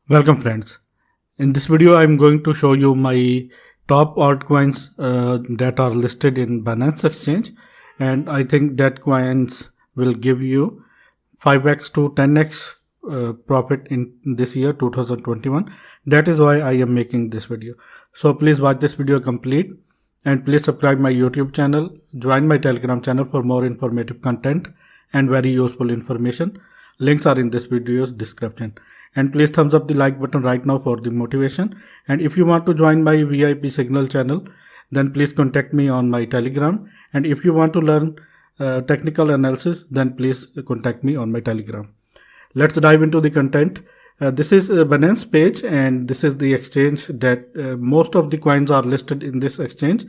Welcome friends. In this video I am going to show you my top altcoins that are listed in Binance Exchange, and I think that coins will give you 5x to 10x profit in this year 2021. That is why I am making this video. So please watch this video complete and please subscribe my YouTube channel, join my Telegram channel for more informative content and very useful information. Links are in this video's description. And please thumbs up the like button right now for the motivation. And if you want to join my VIP Signal channel, then please contact me on my Telegram. And if you want to learn technical analysis, then please contact me on my Telegram. Let's dive into the content. This is a Binance page, and this is the exchange that most of the coins are listed in this exchange.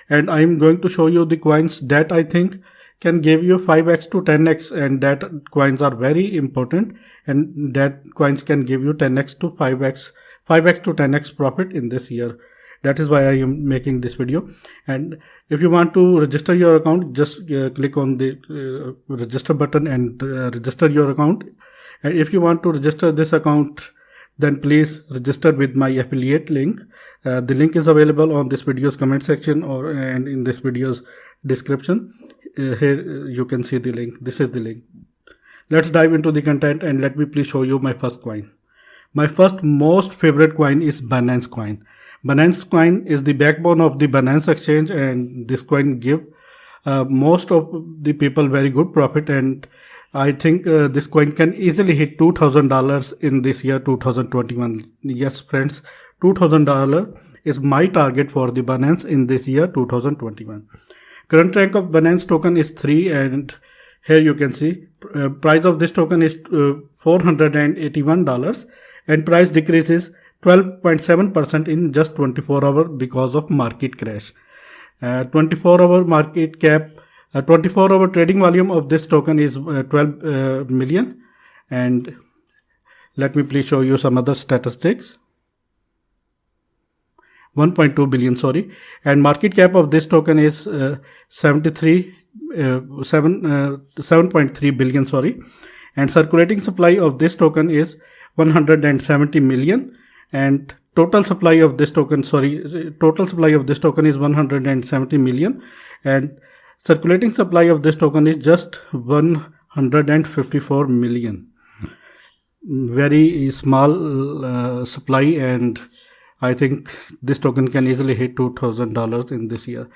And I'm going to show you the coins that I think can give you 5x to 10x, and that coins are very important, and that coins can give you 10x to 5x to 10x profit in this year. That is why I am making this video. And if you want to register your account, just click on the register button and register your account. And if you want to register this account, then please register with my affiliate link. The link is available on this video's comment section and in this video's description. Here you can see the link. This is the link. Let's dive into the content, and let me please show you my first coin. My first most favorite coin is Binance coin. Binance coin is the backbone of the Binance exchange, and this coin give most of the people very good profit, and I think this coin can easily hit $2,000 in this year 2021. Yes friends, $2,000 is my target for the Binance in this year 2021. Current rank of Binance token is 3, and here you can see price of this token is $481, and price decreases 12.7% in just 24 hours because of market crash. 24-hour market cap, 24-hour trading volume of this token is 12 million. And let me please show you some other statistics. 1.2 billion, sorry, and market cap of this token is 7.3 billion, sorry, and circulating supply of this token is 170 million, and total supply of this token is 170 million, and circulating supply of this token is just 154 million. Very small supply, and I think this token can easily hit $2,000 in this year.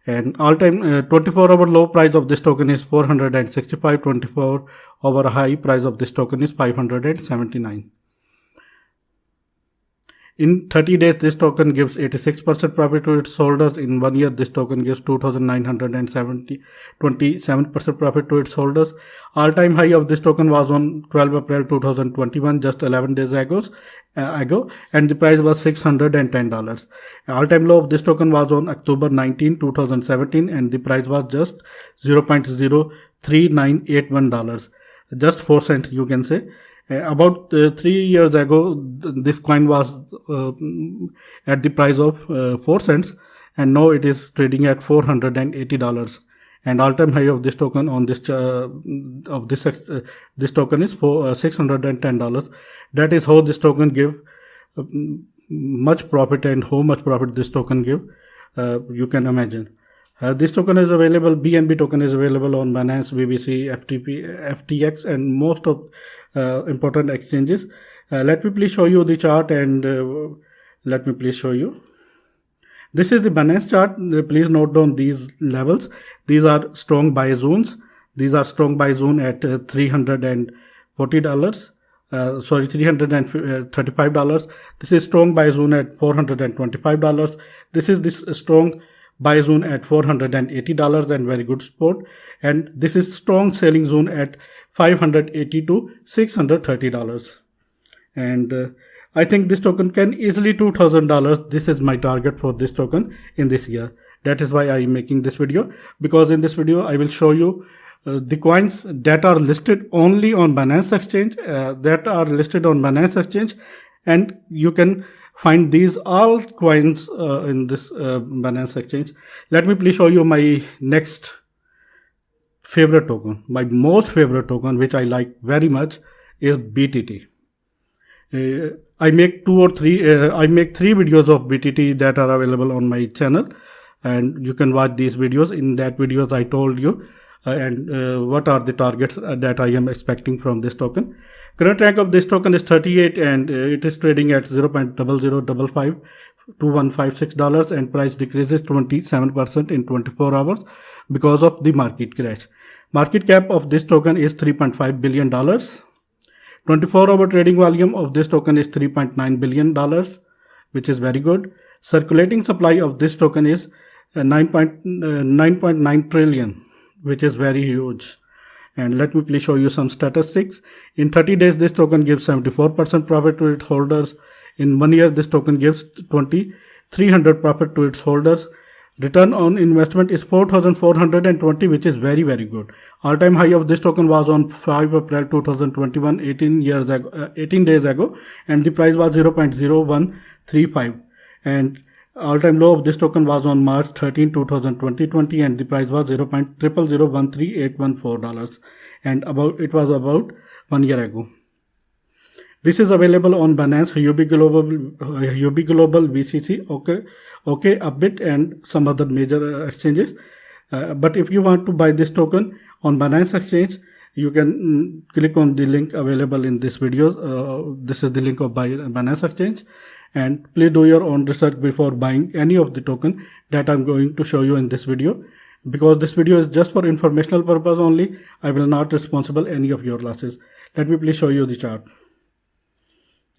And all-time 24-hour low price of this token is 465. 24-hour high price of this token is 579. In 30 days, this token gives 86% profit to its holders. In 1 year, this token gives 2,927% profit to its holders. All-time high of this token was on 12 April 2021, just 11 days ago, and the price was $610. All-time low of this token was on October 19, 2017, and the price was just $0.03981, just 4 cents, you can say. About 3 years ago, this coin was at the price of 4 cents, and now it is trading at $480. And all-time high of this token on this this token is $610. That is how this token give much profit, and how much profit this token give, you can imagine. This token is available, BNB token is available on Binance, BBC, FTX, and most of important exchanges. Let me please show you the chart, and let me please show you. This is the Binance chart. Please note down these levels. These are strong buy zones. These are strong buy zone at $340. $335. This is strong buy zone at $425. This is this strong buy zone at $480 and very good support. And this is strong selling zone at $580 to $630. And I think this token can easily $2,000. This is my target for this token in this year. That is why I am making this video, because in this video I will show you the coins that are listed only on Binance Exchange, and you can find these all coins in this Binance Exchange. Let me please show you my next favorite token. My most favorite token, which I like very much, is BTT. I make three videos of BTT that are available on my channel, and you can watch these videos. In that videos I told you what are the targets that I am expecting from this token. Current rank of this token is 38, and it is trading at $0.0055 to $156, and price decreases 27% in 24 hours because of the market crash. Market cap of this token is $3.5 billion. 24-hour trading volume of this token is $3.9 billion, which is very good. Circulating supply of this token is 9.9 trillion, which is very huge. And let me please show you some statistics. In 30 days, this token gives 74% profit to its holders. In 1 year, this token gives 2,300 profit to its holders. Return on investment is 4,420, which is very, very good. All-time high of this token was on 5 April 2021, 18 days ago, and the price was 0.0135. And all-time low of this token was on March 13, 2020, and the price was $0.00138114, and it was about 1 year ago. This is available on Binance, UB Global, VCC, OK, Upbit, and some other major exchanges. But if you want to buy this token on Binance Exchange, you can click on the link available in this video. This is the link of Binance Exchange. And please do your own research before buying any of the token that I'm going to show you in this video. Because this video is just for informational purpose only, I will not responsible any of your losses. Let me please show you the chart.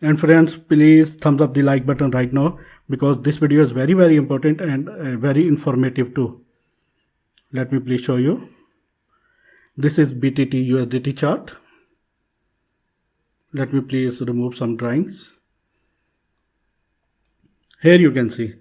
And friends, please thumbs up the like button right now, because this video is very, very important and very informative too. Let me please show you. This is BTT USDT chart. Let me please remove some drawings. Here you can see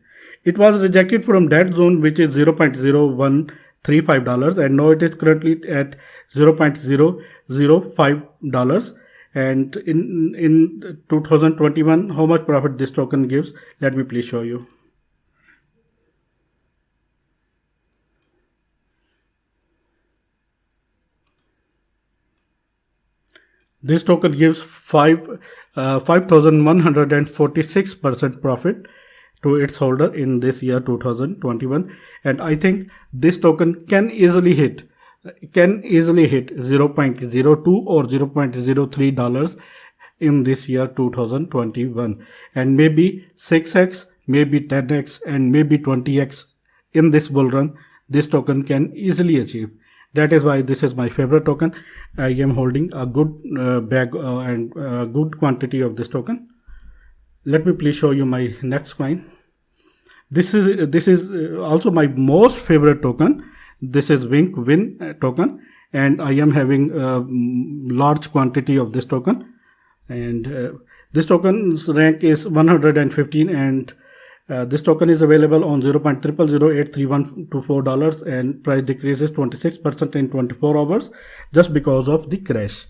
it was rejected from that zone, which is $0.0135, and now it is currently at $0.005. And in 2021, how much profit this token gives, let me please show you. This token gives 5,146% profit to its holder in this year 2021, and I think this token can easily hit $0.02 or $0.03 in this year 2021, and maybe 6x, maybe 10x, and maybe 20x in this bull run. This token can easily achieve. That is why this is my favorite token. I am holding a good bag and good quantity of this token. Let me please show you my next coin. This is also my most favorite token. This is WIN token, and I am having a large quantity of this token. And this token's rank is 115, and this token is available on $0.00083124, and price decreases 26% in 24 hours just because of the crash.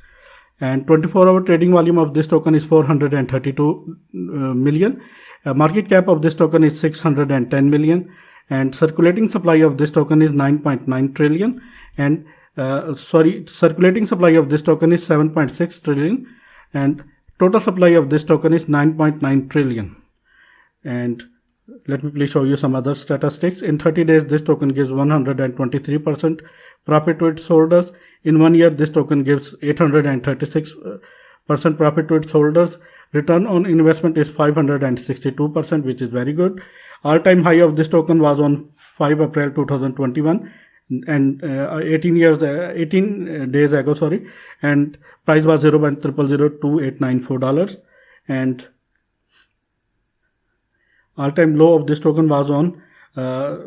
And 24-hour trading volume of this token is 432 million. Market cap of this token is 610 million, and circulating supply of this token is 9.9 trillion, and circulating supply of this token is 7.6 trillion, and total supply of this token is 9.9 trillion. And let me please show you some other statistics. In 30 days, this token gives 123% profit to its holders. In 1 year, this token gives 836% profit to its holders. Return on investment is 562%, which is very good. All-time high of this token was on 5 April 2021, and 18 days ago, and price was $0.00028994, and all-time low of this token was on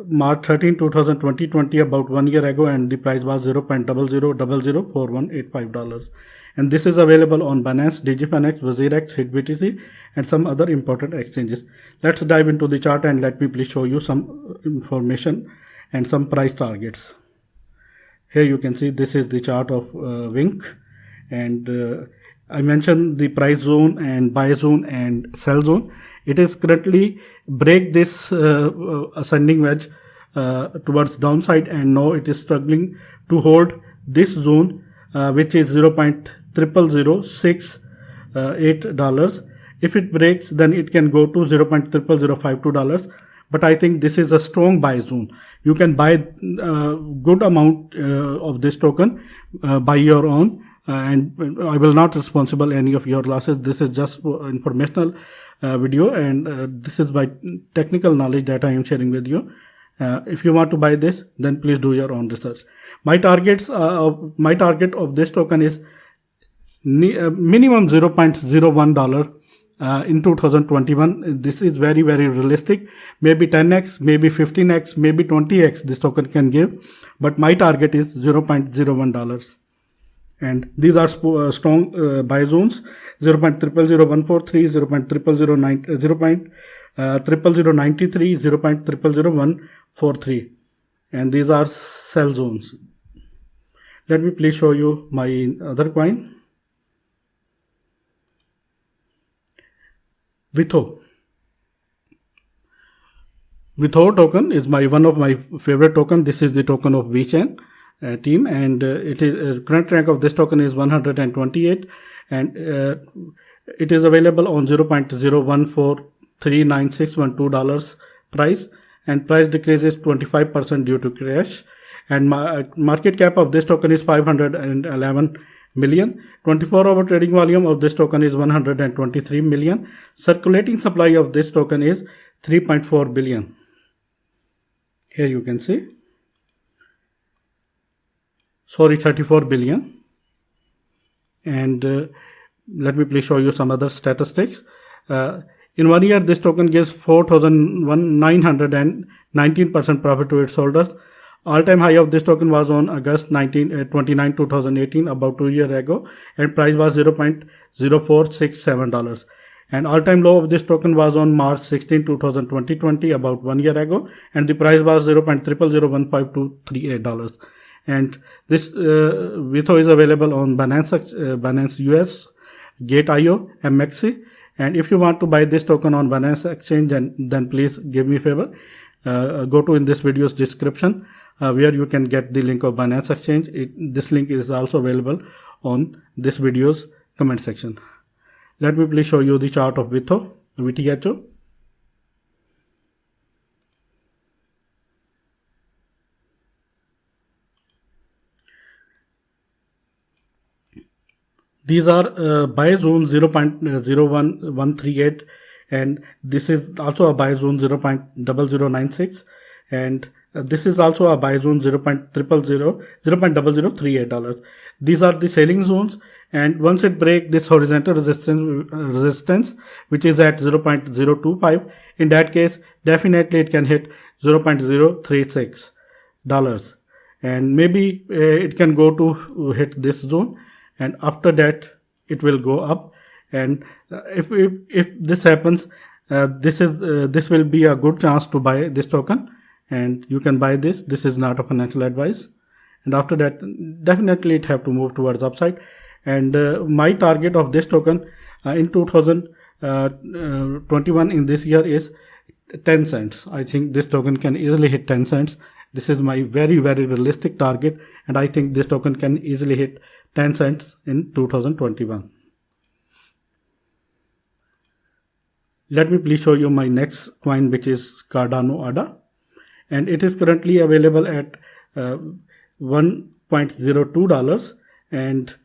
March 13, 2020, about 1 year ago, and the price was $0.00004185. And this is available on Binance, DigiFinex, WazirX, HitBTC, and some other important exchanges. Let's dive into the chart, and let me please show you some information and some price targets. Here you can see this is the chart of Wink, and I mentioned the price zone and buy zone and sell zone. It is currently break this ascending wedge towards downside, and now it is struggling to hold this zone, which is $0.000688, If it breaks, then it can go to $0.00052. But I think this is a strong buy zone. You can buy good amount of this token by your own, and I will not responsible any of your losses. This is just informational video, and this is my technical knowledge that I am sharing with you. If you want to buy this, then please do your own research. My target of this token is minimum $0.01 in 2021. This is very, very realistic. Maybe 10x, maybe 15x, maybe 20x this token can give, but my target is $0.01. And these are strong buy zones: 0.000143, 0.0093, 0.0000143, and these are sell zones. Let me please show you my other coin, Vitho. Vitho token is one of my favorite token. This is the token of VeChain team, and it is current rank of this token is 128, and it is available on $0.0143961 price, and price decreases 25% due to crash. And market cap of this token is 511 million. 24-hour trading volume of this token is 123 million. Circulating supply of this token is 3.4 billion. Here you can see, 34 billion. And let me please show you some other statistics. In 1 year, this token gives 4,919% profit to its holders. All-time high of this token was on August 29, 2018, about 2 years ago, and price was $0.0467. And all-time low of this token was on March 16, 2020, about 1 year ago, and the price was $0.0001523. And this Vitho is available on Binance US, Gate.io, MXC. And if you want to buy this token on Binance Exchange, then please give me a favor. Go to in this video's description where you can get the link of Binance Exchange. This link is also available on this video's comment section. Let me please show you the chart of Vitho, VTHO. These are buy zone 0.01138, and this is also a buy zone 0.0096, and this is also a buy zone $0.0038. These are the selling zones, and once it breaks this horizontal resistance, which is at 0.025, in that case definitely it can hit $0.036, and maybe it can go to hit this zone, and after that it will go up. And if this happens, this will be a good chance to buy this token, and you can buy this. This is not a financial advice. And after that, definitely it have to move towards upside. And my target of this token in 2021 in this year is 10 cents. I think this token can easily hit 10 cents. This is my very, very realistic target, and I think this token can easily hit 10 cents in 2021. Let me please show you my next coin, which is Cardano ADA, and it is currently available at $1.02, and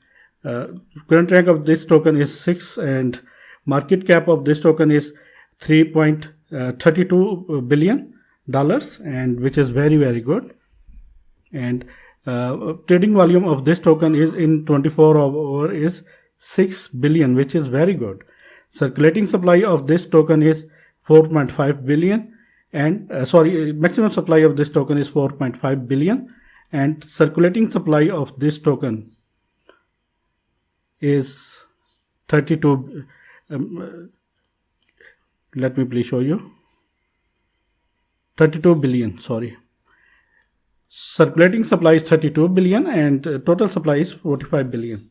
current rank of this token is 6, and market cap of this token is $3.32 billion, and which is very, very good. And trading volume of this token is in 24 hours is 6 billion, which is very good. Circulating supply of this token is 4.5 billion, and maximum supply of this token is 4.5 billion, and circulating supply of this token is 32. Let me please show you. 32 billion. Circulating supply is 32 billion, and total supply is 45 billion.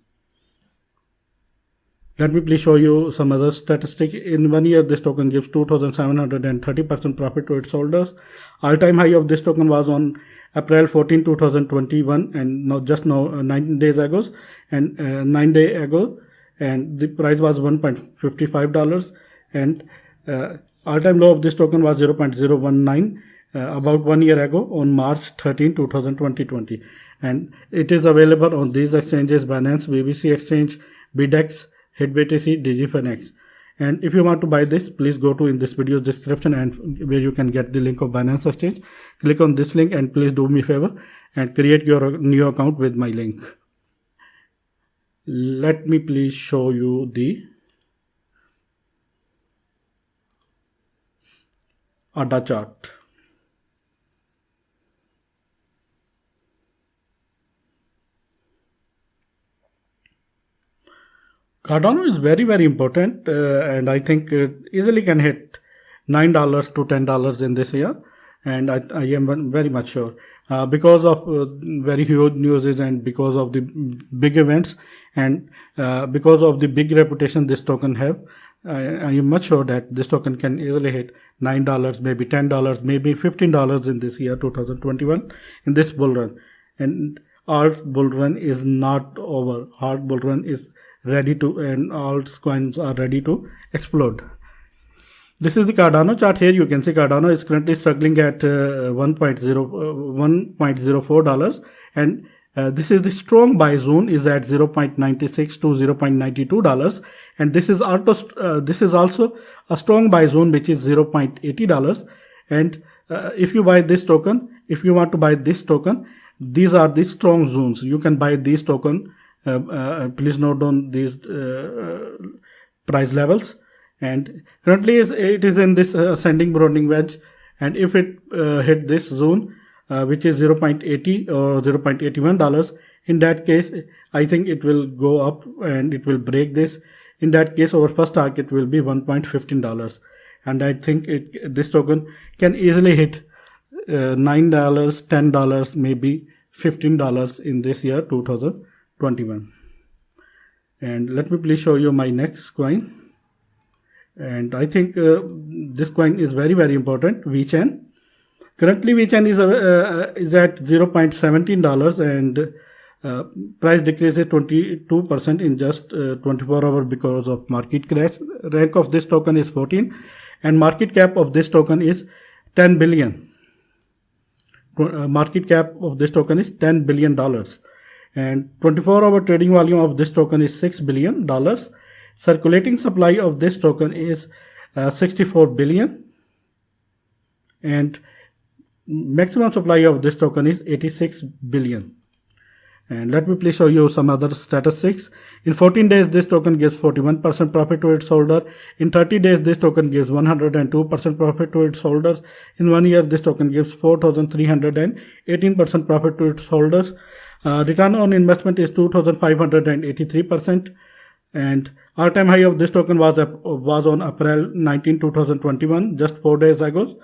Let me please show you some other statistic. In 1 year, this token gives 2,730% profit to its holders. All-time high of this token was on April 14, 2021, and just now 9 days ago, and 9 days ago, and the price was $1.55, and all-time low of this token was 0.019 about 1 year ago on March 13, 2020. And it is available on these exchanges: Binance, BBC Exchange, BDEX, HitBTC, DigiFinex. And if you want to buy this, please go to in this video's description and where you can get the link of Binance Exchange. Click on this link and please do me a favor and create your new account with my link. Let me please show you the ADA chart. Cardano is very, very important, and I think easily can hit $9 to $10 in this year, and I am very much sure because of very huge news and because of the big events and because of the big reputation this token have. I am much sure that this token can easily hit $9, maybe $10, maybe $15 in this year 2021 in this bull run. And alt bull run is not over. Alt bull run is ready to, and altcoins are ready to explode. This is the Cardano chart. Here you can see Cardano is currently struggling at $1.04, and this is the strong buy zone is at $0.96 to $0.92, and this is also a strong buy zone which is $0.80. And if you buy this token, if you want to buy this token, these are the strong zones. You can buy these token. Please note down these price levels, and currently it is in this ascending broadening wedge, and if it hit this zone which is $0.80 or $0.81, in that case I think it will go up and it will break this. In that case our first target will be $1.15, and I think this token can easily hit $9, $10, maybe $15 in this year 2021. And let me please show you my next coin, and I think this coin is very, very important. VeChain. Currently VeChain is at $0.17, and price decreases 22% in just 24 hours because of market crash. Rank of this token is 14, and market cap of this token is 10 billion. Market cap of this token is $10 billion. And 24-hour trading volume of this token is $6 billion. Circulating supply of this token is 64 billion, and maximum supply of this token is 86 billion. And let me please show you some other statistics. In 14 days, this token gives 41% profit to its holder. In 30 days, this token gives 102% profit to its holders. In 1 year, this token gives 4,318% profit to its holders. Return on investment is 2,583%. And all-time high of this token was on April 19, 2021, just 4 days ago.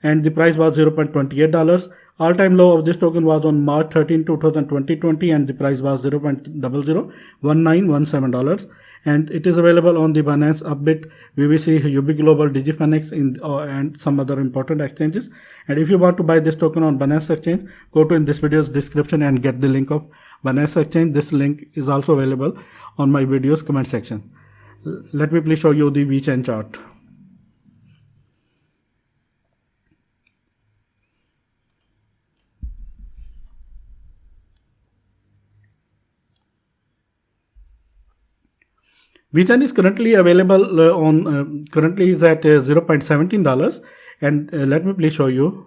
And the price was $0.28. All-time low of this token was on March 13, 2020, and the price was $0.001917. And it is available on the Binance, Upbit, BBC, UB Global, DigiFinex, and some other important exchanges. And if you want to buy this token on Binance Exchange, go to in this video's description and get the link of Binance Exchange. This link is also available on my video's comment section. Let me please show you the VeChain chart. VeChain is currently available currently is at $0.17, and let me please show you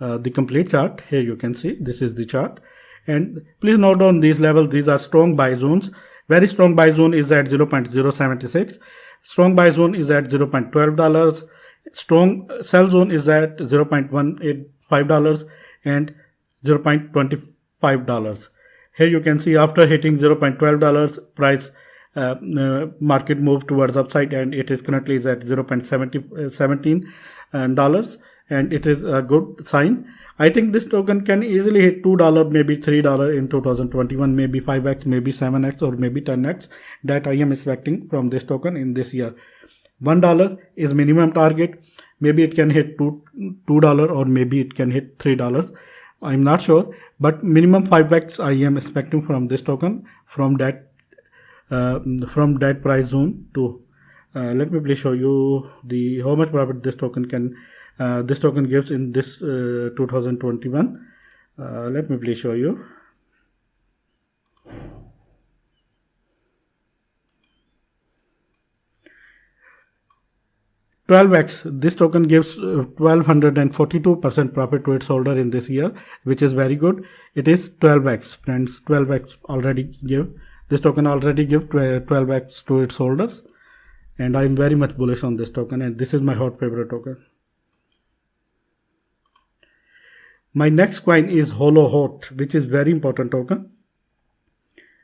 the complete chart. Here you can see this is the chart, and please note down these levels. These are strong buy zones. Very strong buy zone is at $0.076. Strong buy zone is at $0.12. Strong sell zone is at $0.185 and $0.25. Here you can see after hitting $0.12 price, market moved towards upside, and it is currently is at $0.17, and it is a good sign. I think this token can easily hit $2, maybe $3 in 2021, maybe 5x, maybe 7x, or maybe 10x that I am expecting from this token in this year. $1 is minimum target. Maybe it can hit $2 or maybe it can hit $3. I'm not sure, but minimum 5x I am expecting from this token from that from that price zone to let me please show you the how much profit this token gives in this 2021. Let me please show you. $12x. This token gives 1242% profit to its holder in this year, which is very good. It is 12x, friends. 12x already give. This token already give 12x to its holders, and I am very much bullish on this token, and this is my hot favorite token. My next coin is Holo Hot, which is very important token.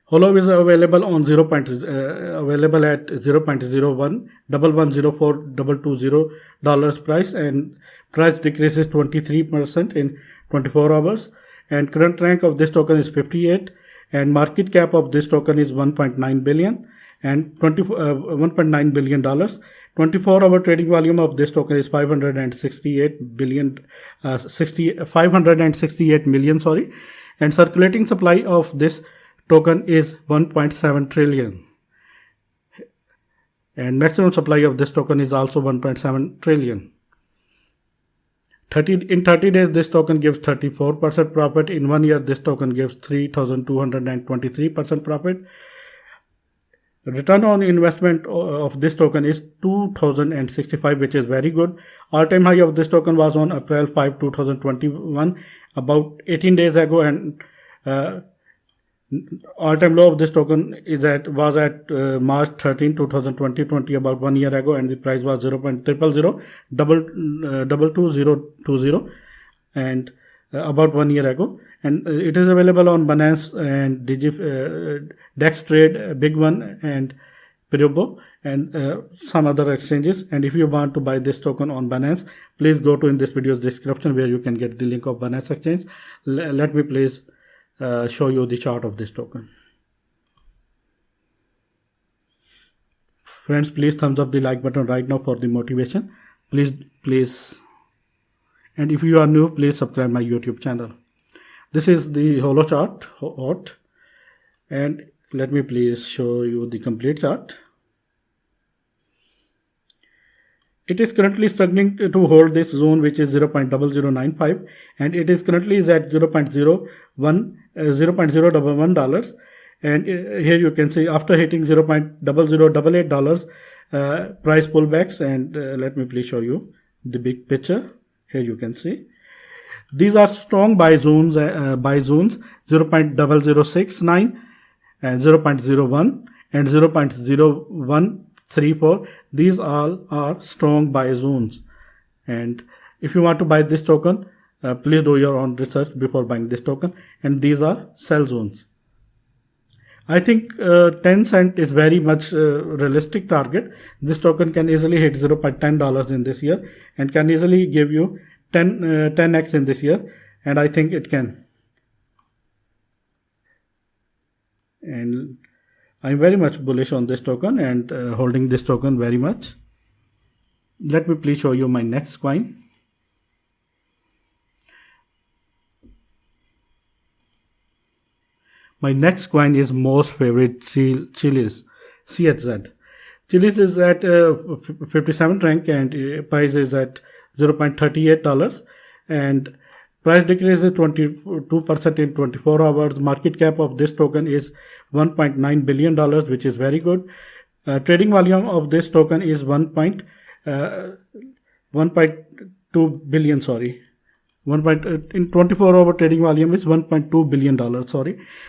Holo is available on available at 0.01110422 dollars price, and price decreases 23% in 24 hours. And current rank of this token is 58, and market cap of this token is 1.9 billion and $1.9 billion. 24-hour trading volume of this token is 568 million, and circulating supply of this token is 1.7 trillion, and maximum supply of this token is also 1.7 trillion. In 30 days, this token gives 34% profit. In 1 year, this token gives 3,223% profit. Return on investment of this token is 2065, which is very good. All-time high of this token was on April 5, 2021, about 18 days ago, and all-time low of this token was at March 13, 2020, about 1 year ago, and the price was 0.0002220, and about 1 year ago. And it is available on Binance and DexTrade, Big One, and Pirobo, and some other exchanges. And if you want to buy this token on Binance, please go to in this video's description where you can get the link of Binance exchange. Let me please show you the chart of this token. Friends, please thumbs up the like button right now for the motivation. Please. And if you are new, please subscribe my YouTube channel. This is the Holo chart, hot, and let me please show you the complete chart. It is currently struggling to hold this zone, which is 0.0095, and it is currently at $0.011 dollars. And here you can see after hitting $0.0088 price pullbacks, and let me please show you the big picture. Here you can see these are strong buy zones, 0.0069 and 0.01 and 0.0134. These all are strong buy zones, and if you want to buy this token, please do your own research before buying this token. And these are sell zones. I think 10 cent is very much realistic target. This token can easily hit $0.10 in this year and can easily give you 10x in this year, and I think it can. And I'm very much bullish on this token and holding this token very much. Let me please show you my next coin. My next coin is most favorite Chiliz, CHZ. Chiliz is at 57th rank, and price is at $0.38, and price decreases 22% in 24 hours. Market cap of this token is $1.9 billion, which is very good. Trading volume of this token is 1.2 billion. In 24-hour trading volume is $1.2 billion.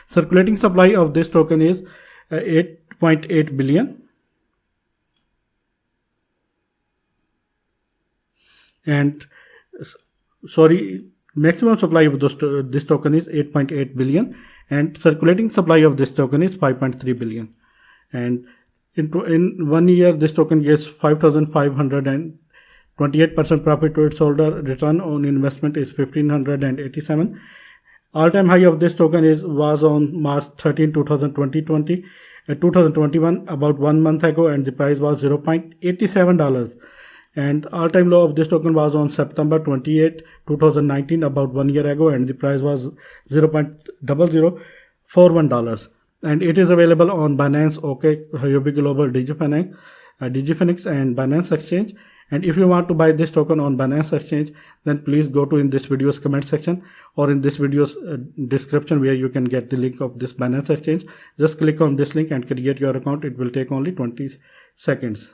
Circulating supply of this token is 8.8 billion. And maximum supply of this token is 8.8 billion, and circulating supply of this token is 5.3 billion. And in 1 year, this token gets 5,528% profit to its holder. Return on investment is 1,587. All-time high of this token was on March 13, 2021, about 1 month ago, and the price was $0.87. And all-time low of this token was on September 28, 2019, about 1 year ago, and the price was $0.0041. and it is available on Binance, OKX, Huobi Global, DigiFinex and Binance Exchange. And if you want to buy this token on Binance Exchange, then please go to in this video's comment section or in this video's description, where you can get the link of this Binance Exchange. Just click on this link and create your account. It will take only 20 seconds.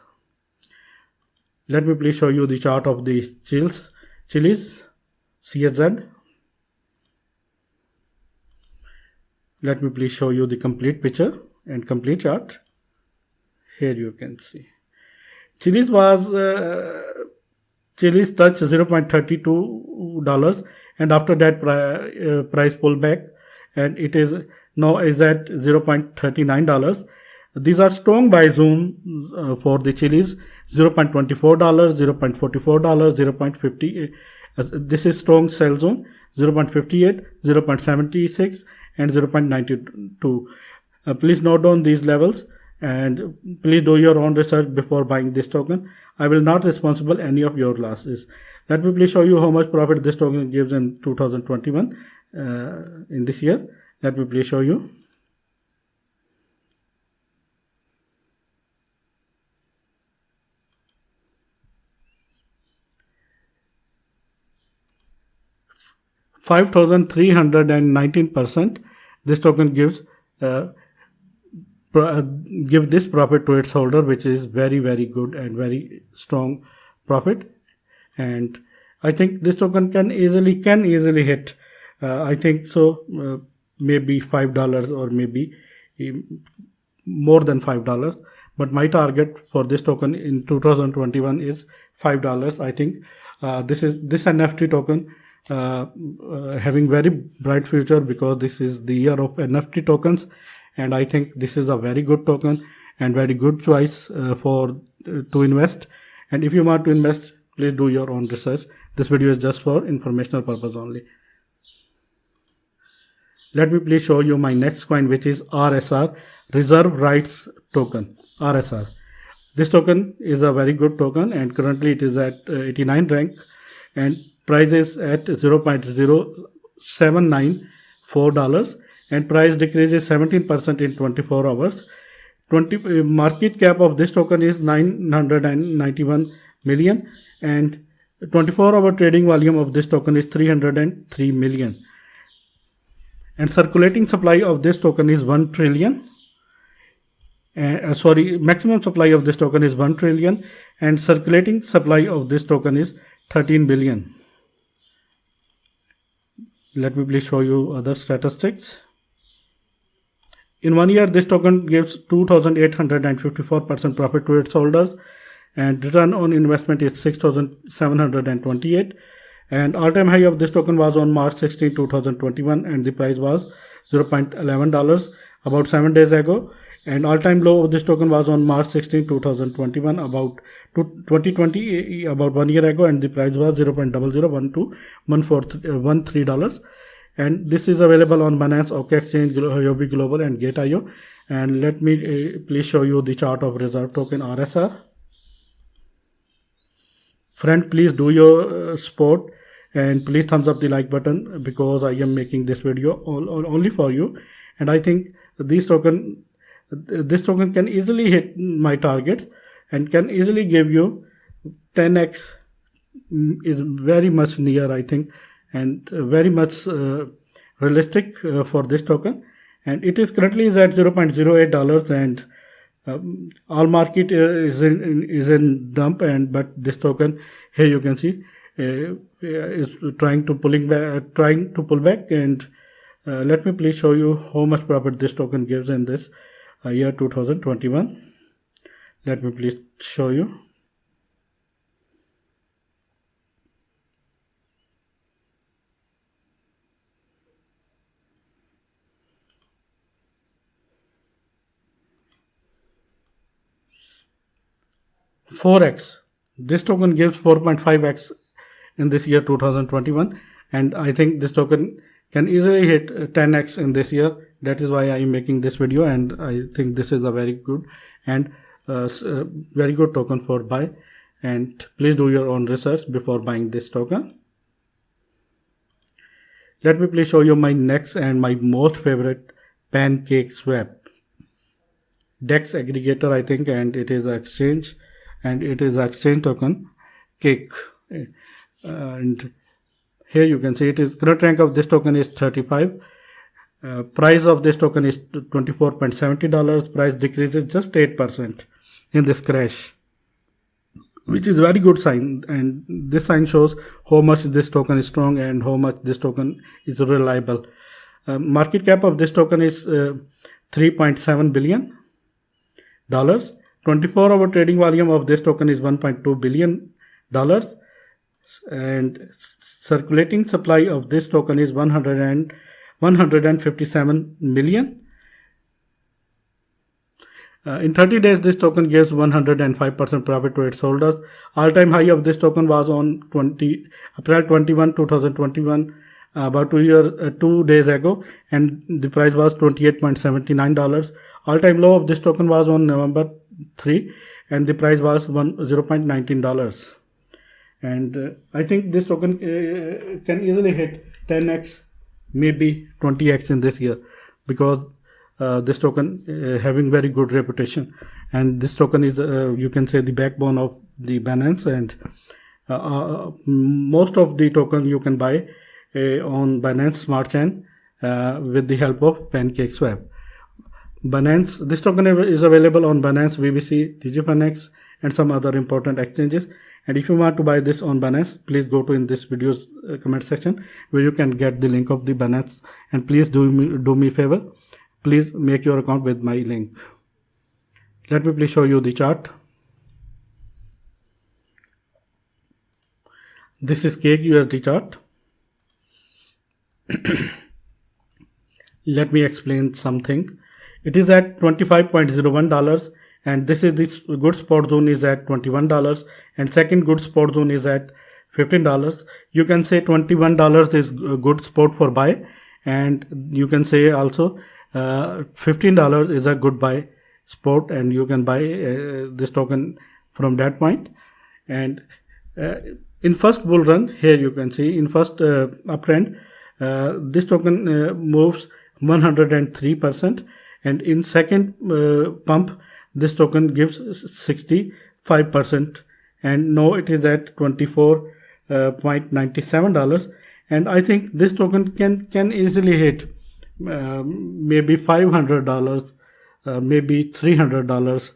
Let me please show you the chart of the Chiliz CSZ. Let me please show you the complete picture and complete chart. Here you can see Chiliz touched $0.32, and after that price pullback, and it is now is at $0.39. These are strong buy zone for the Chiliz: $0.24, $0.44, $0.50. This is strong sell zone: 0.58, 0.76, and 0.92. Please note down these levels, and please do your own research before buying this token. I will not responsible any of your losses. Let me please show you how much profit this token gives in 2021 in this year. Let me please show you. $5,319%. This token gives give this profit to its holder, which is very, very good and very strong profit. And I think this token can easily hit I think so maybe $5 or maybe more than $5. But my target for this token in 2021 is $5. I think this NFT token having very bright future, because this is the year of NFT tokens, and I think this is a very good token and very good choice to invest. And if you want to invest, please do your own research. This video is just for informational purpose only. Let me please show you my next coin, which is RSR, Reserve Rights Token, RSR. This token is a very good token, and currently it is at 89 rank, and price is at $0.0794, and price decreases 17% in 24 hours. Market cap of this token is 991 million, and 24-hour trading volume of this token is 303 million. And circulating supply of this token is 1 trillion. Maximum supply of this token is 1 trillion, and circulating supply of this token is 13 billion. Let me please show you other statistics. In 1 year, this token gives 2,854% profit to its holders, and return on investment is 6,728. And all-time high of this token was on March 16, 2021, and the price was $0.11 about 7 days ago. And all-time low of this token was on March 16, 2021, about 2020, about 1 year ago, and the price was $0.001213. And this is available on Binance, OKX Exchange, Huobi Global, and Gate.io. And let me please show you the chart of reserve token RSR. Friend, please do your support, and please thumbs up the like button, because I am making this video only for you. And I think this token can easily hit my targets and can easily give you 10x, is very much near, I think, and very much realistic for this token. And it is currently at $0.08, and all market is in dump, but this token here you can see is trying to pull back. And let me please show you how much profit this token gives in this year 2021. Let me please show you. $4x. This token gives 4.5x in this year 2021, and I think this token can easily hit 10x in this year. That is why I am making this video, and I think this is a very good and very good token for buy. And please do your own research before buying this token. Let me please show you my next and my most favorite PancakeSwap. DEX aggregator, I think, and it is exchange, and it is exchange token Cake. And here you can see it is current rank of this token is 35. Price of this token is $24.70. Price decreases just 8% in this crash, which is very good sign, and this sign shows how much this token is strong and how much this token is reliable. Market cap of this token is $3.7 billion. 24-hour trading volume of this token is $1.2 billion, and circulating supply of this token is 157 million. In 30 days, this token gives 105% profit to its holders. All-time high of this token was on April 21, 2021, about 2 days ago, and the price was $28.79. All-time low of this token was on November 3, and the price was $0.19. And I think this token can easily hit 10x, maybe 20x in this year, because this token having very good reputation, and this token is you can say the backbone of the Binance, and most of the token you can buy on Binance Smart Chain with the help of PancakeSwap. Binance, this token is available on Binance, BBC, DigiFinex, and some other important exchanges. And if you want to buy this on Binance, please go to in this video's comment section where you can get the link of the Binance. And please do me a favor, please make your account with my link. Let me please show you the chart. This is Cake USD chart. Let me explain something. It is at $25.01, and this is this good spot zone is at $21, and second good spot zone is at $15. You can say $21 is a good spot for buy, and you can say also $15 is a good buy spot, and you can buy this token from that point. And in first bull run, here you can see in first uptrend, this token moves 103%, and in second pump, this token gives 65%, and now it is at $24.97. And I think this token can easily hit maybe $500, maybe $300.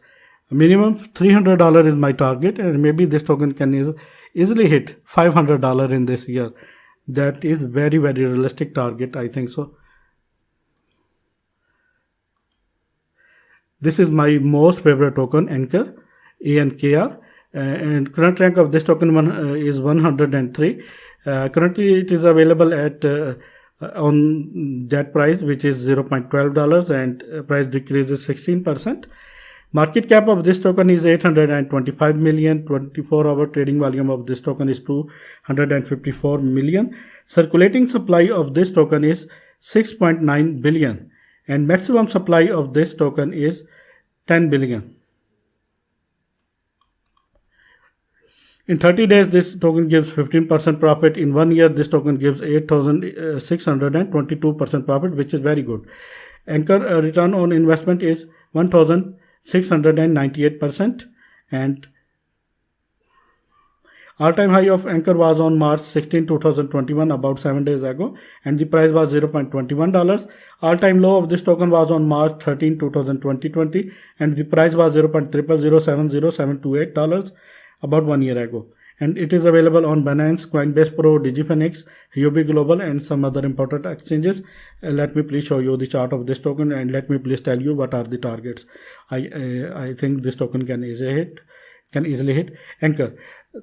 Minimum $300 is my target, and maybe this token can easily hit $500 in this year. That is very, very realistic target, I think so. This is my most favorite token, Anchor, ANKR, and current rank of this token is 103. Currently, it is available at on that price, which is $0.12, and price decreases 16%. Market cap of this token is 825 million. 24-hour trading volume of this token is 254 million. Circulating supply of this token is 6.9 billion. And maximum supply of this token is 10 billion. In 30 days, this token gives 15% profit. In 1 year, this token gives 8,622% profit, which is very good. Anchor return on investment is 1,698%, and all-time high of Anchor was on March 16, 2021, about 7 days ago, and the price was $0.21. All-time low of this token was on March 13, 2020, and the price was $0.00070728 about 1 year ago. And it is available on Binance, Coinbase Pro, DigiFinex, Huobi Global, and some other important exchanges. Let me please show you the chart of this token, and let me please tell you what are the targets. I think this token can easily hit Anchor.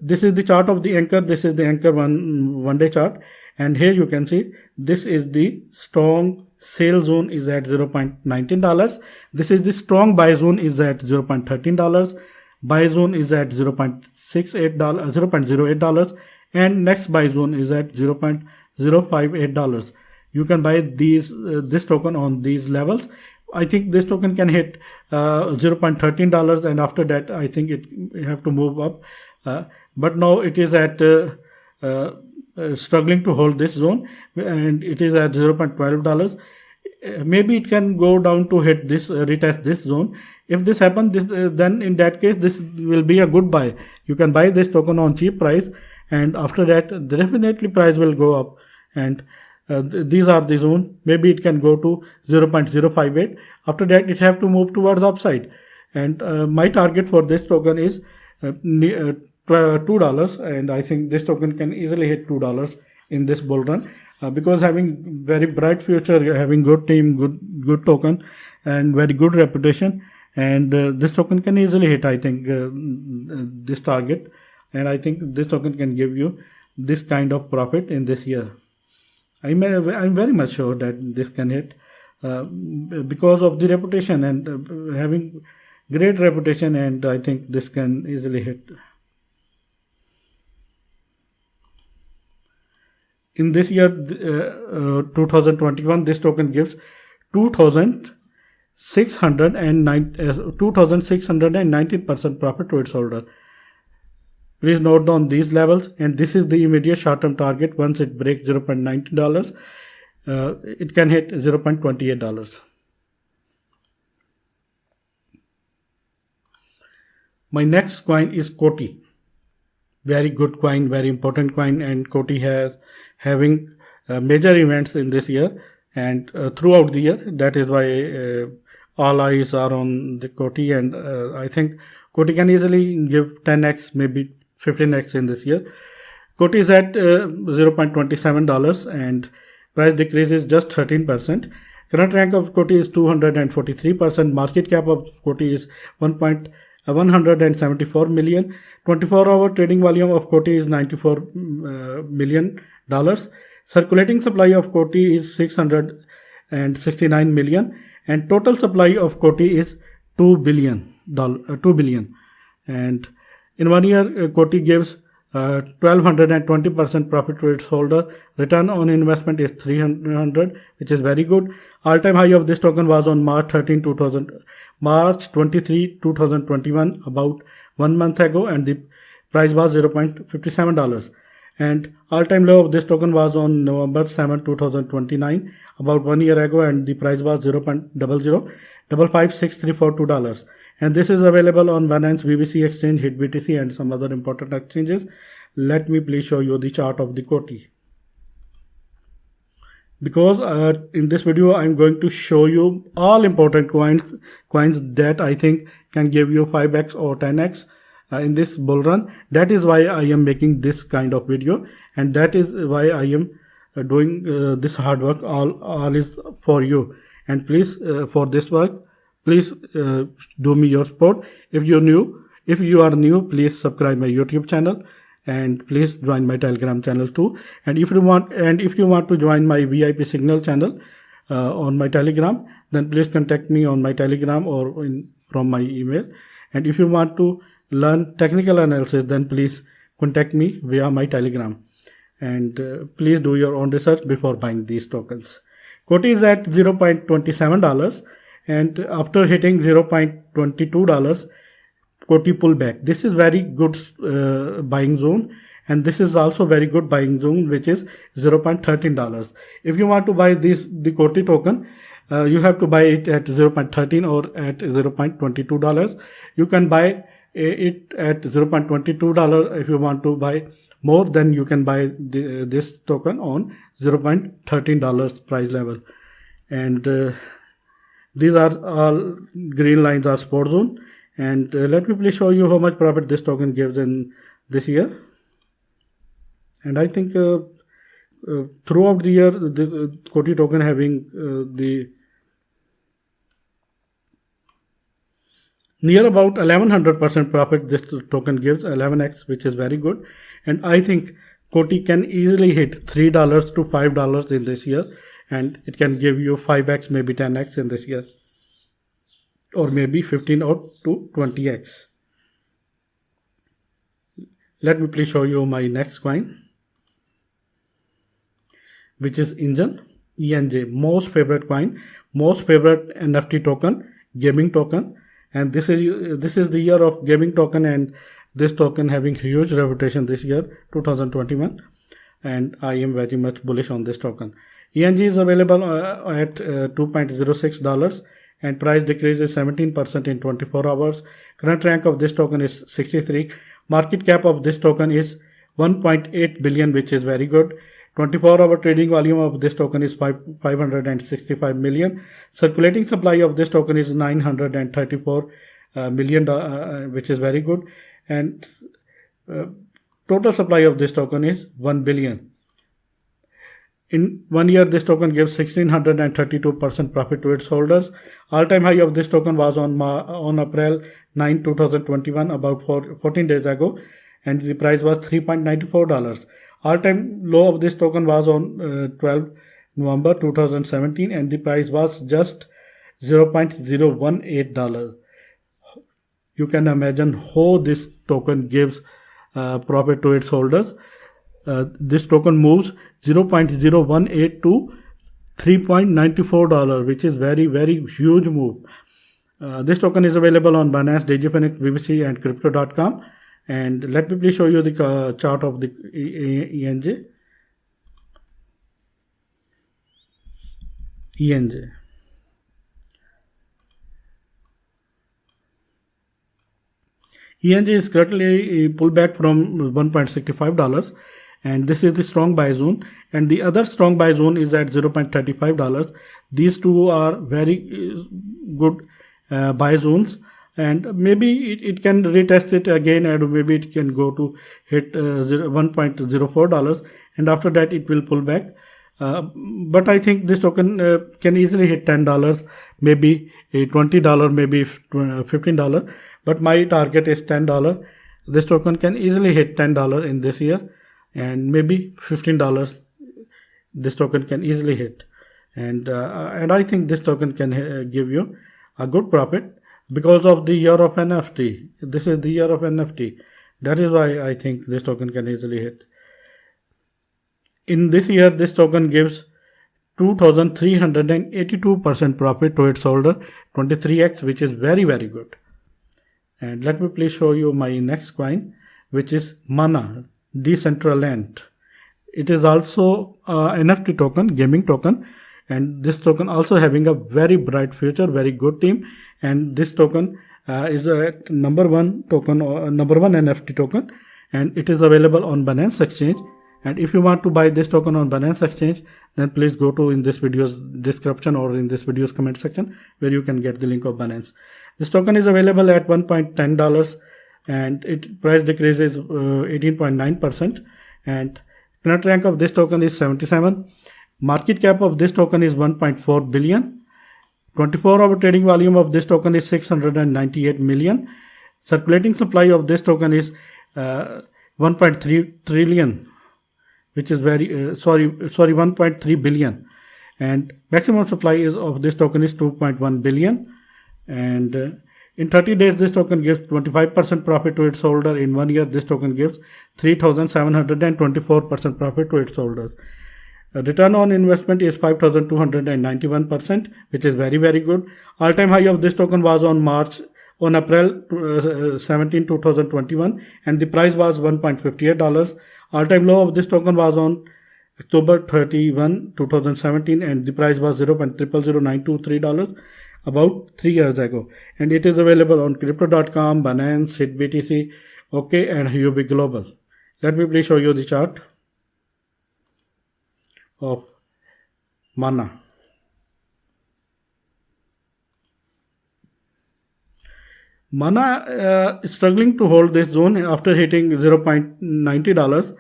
This is the chart of the Anchor. This is the Anchor one day chart, and here you can see this is the strong sale zone is at $0.19. This is the strong buy zone is at $0.13. Buy zone is at $0.08, and next buy zone is at $0.058. You can buy this token on these levels. I think this token can hit $0.13, and after that I think it have to move up. But now it is at struggling to hold this zone, and it is at $0.12. maybe it can go down to hit this retest this zone. If this happens, then in that case this will be a good buy. You can buy this token on cheap price, and after that definitely price will go up, and these are the zone. Maybe it can go to 0.058. After that it have to move towards upside, and my target for this token is $2, and I think this token can easily hit $2 in this bull run, because having very bright future, having good team, good token, and very good reputation, and this token can easily hit, I think, this target, and I think this token can give you this kind of profit in this year. I'm very much sure that this can hit, because of the reputation and having great reputation, and I think this can easily hit. In this year, 2021, this token gives 2,619% profit to its holder. Please note down these levels, and this is the immediate short-term target. Once it breaks $0.19, it can hit $0.28. My next coin is Koti. Very good coin, very important coin, and Koti has having major events in this year and throughout the year. That is why all eyes are on the Koti, and I think Koti can easily give 10x, maybe 15x in this year. Koti is at $0.27 and price decrease is just 13%. Current rank of Koti is 243%. Market cap of Koti is 174 million. 24-hour trading volume of Koti is $94 million. Circulating supply of Koti is 669 million, and total supply of Koti is $2 billion. And in 1 year, Koti gives 1220% profit to its holder. Return on investment is 300, which is very good. All-time high of this token was on March 23, 2021, about 1 month ago, and the price was $0.57. And all-time low of this token was on November 7, 2029, about 1 year ago, and the price was $0.00556342. And this is available on Binance, BBC Exchange, HitBTC, and some other important exchanges. Let me please show you the chart of the Koti. Because in this video I'm going to show you all important coins that I think can give you 5x or 10x in this bull run. That is why I am making this kind of video, and that is why I am doing this hard work. All is for you, and please for this work, please do me your support. If you are new, please subscribe my YouTube channel, and please join my Telegram channel too. And if you want to join my VIP Signal channel on my Telegram, then please contact me on my Telegram or from my email. And if you want to learn technical analysis, then please contact me via my Telegram. And please do your own research before buying these tokens. Koti is at $0.27, and after hitting $0.22, Koti pull back. This is very good buying zone, and this is also very good buying zone, which is $0.13. If you want to buy the Koti token, you have to buy it at $0.13 or at $0.22. You can buy it at $0.22. If you want to buy more, then you can buy this token on $0.13 price level. And these are all green lines are support zone. And let me please show you how much profit this token gives in this year. And I think throughout the year, this Koti token having the near about 1100% profit this token gives, 11x, which is very good. And I think Koti can easily hit $3 to $5 in this year, and it can give you 5x, maybe 10x in this year, or maybe 15 or to 20x. Let me please show you my next coin, which is ENJ, most favorite coin, most favorite NFT token, gaming token. And this is the year of gaming token, and this token having huge reputation this year, 2021. And I am very much bullish on this token. ENG is available at $2.06 and price decrease is 17% in 24 hours. Current rank of this token is 63. Market cap of this token is 1.8 billion, which is very good. 24-hour trading volume of this token is 565 million. Circulating supply of this token is 934 million, which is very good. And total supply of this token is 1 billion. In 1 year, this token gives 1632% profit to its holders. All-time high of this token was on April 9, 2021, about 14 days ago, and the price was $3.94. All-time low of this token was on 12 November 2017, and the price was just $0.018. You can imagine how this token gives profit to its holders. This token moves 0.018 to $3.94, which is very, very huge move. This token is available on Binance, DigiFinex, BBC, and Crypto.com. And let me please show you the chart of the ENG. ENG is currently pulled back from $1.65, and this is the strong buy zone, and the other strong buy zone is at $0.35. These two are very good buy zones, and maybe it can retest it again, and maybe it can go to hit $1.04, and after that it will pull back. But I think this token can easily hit $10, maybe $20, maybe $15. But my target is $10. This token can easily hit $10 in this year, and maybe $15 this token can easily hit. And I think this token can give you a good profit because of the year of NFT. This is the year of NFT. That is why I think this token can easily hit. In this year, this token gives 2,382% profit to its holder, 23x, which is very, very good. And let me please show you my next coin, which is Mana, Decentraland. It is also NFT token, gaming token, and this token also having a very bright future, very good team. And this token is a number one NFT token, and it is available on Binance Exchange. And if you want to buy this token on Binance Exchange, then please go to in this video's description or in this video's comment section where you can get the link of Binance. This token is available at $1.10 and its price decreases 18.9%, and current rank of this token is 77. Market cap of this token is 1.4 billion. 24-hour trading volume of this token is 698 million. Circulating supply of this token is 1.3 trillion, which is very 1.3 billion, and maximum supply of this token is 2.1 billion. And in 30 days, this token gives 25% profit to its holder. In 1 year, this token gives 3,724% profit to its holders. Return on investment is 5,291%, which is very, very good. All-time high of this token was on April 17, 2021, and the price was $1.58. All-time low of this token was on October 31, 2017, and the price was $0.000923 about 3 years ago. And it is available on Crypto.com, Binance, HitBTC, OK, and Huobi Global. Let me please show you the chart of Mana. Mana is struggling to hold this zone after hitting $0.90.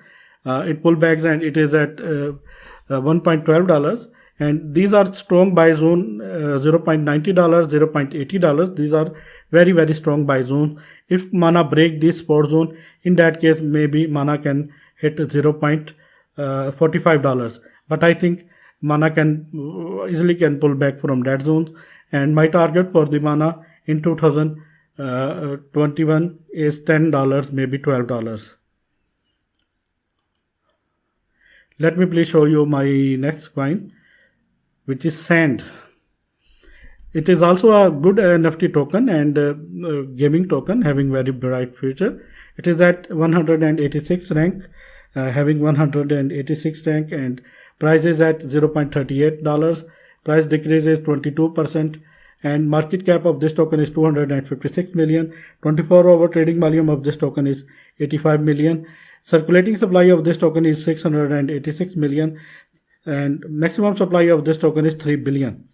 It pulled back and it is at $1.12. And these are strong buy zone, $0.90, $0.80. These are very, very strong buy zone. If Mana break this support zone, in that case, maybe Mana can hit $0.45. But I think Mana can easily pull back from that zone. And my target for the Mana in 2021 is $10, maybe $12. Let me please show you my next coin, which is Sand. It is also a good NFT token and gaming token having very bright future. It is at 186 rank, having 186 rank, and Price is at $0.38. Price decrease is 22%. And market cap of this token is 256 million. 24-hour trading volume of this token is 85 million. Circulating supply of this token is 686 million. And maximum supply of this token is 3 billion.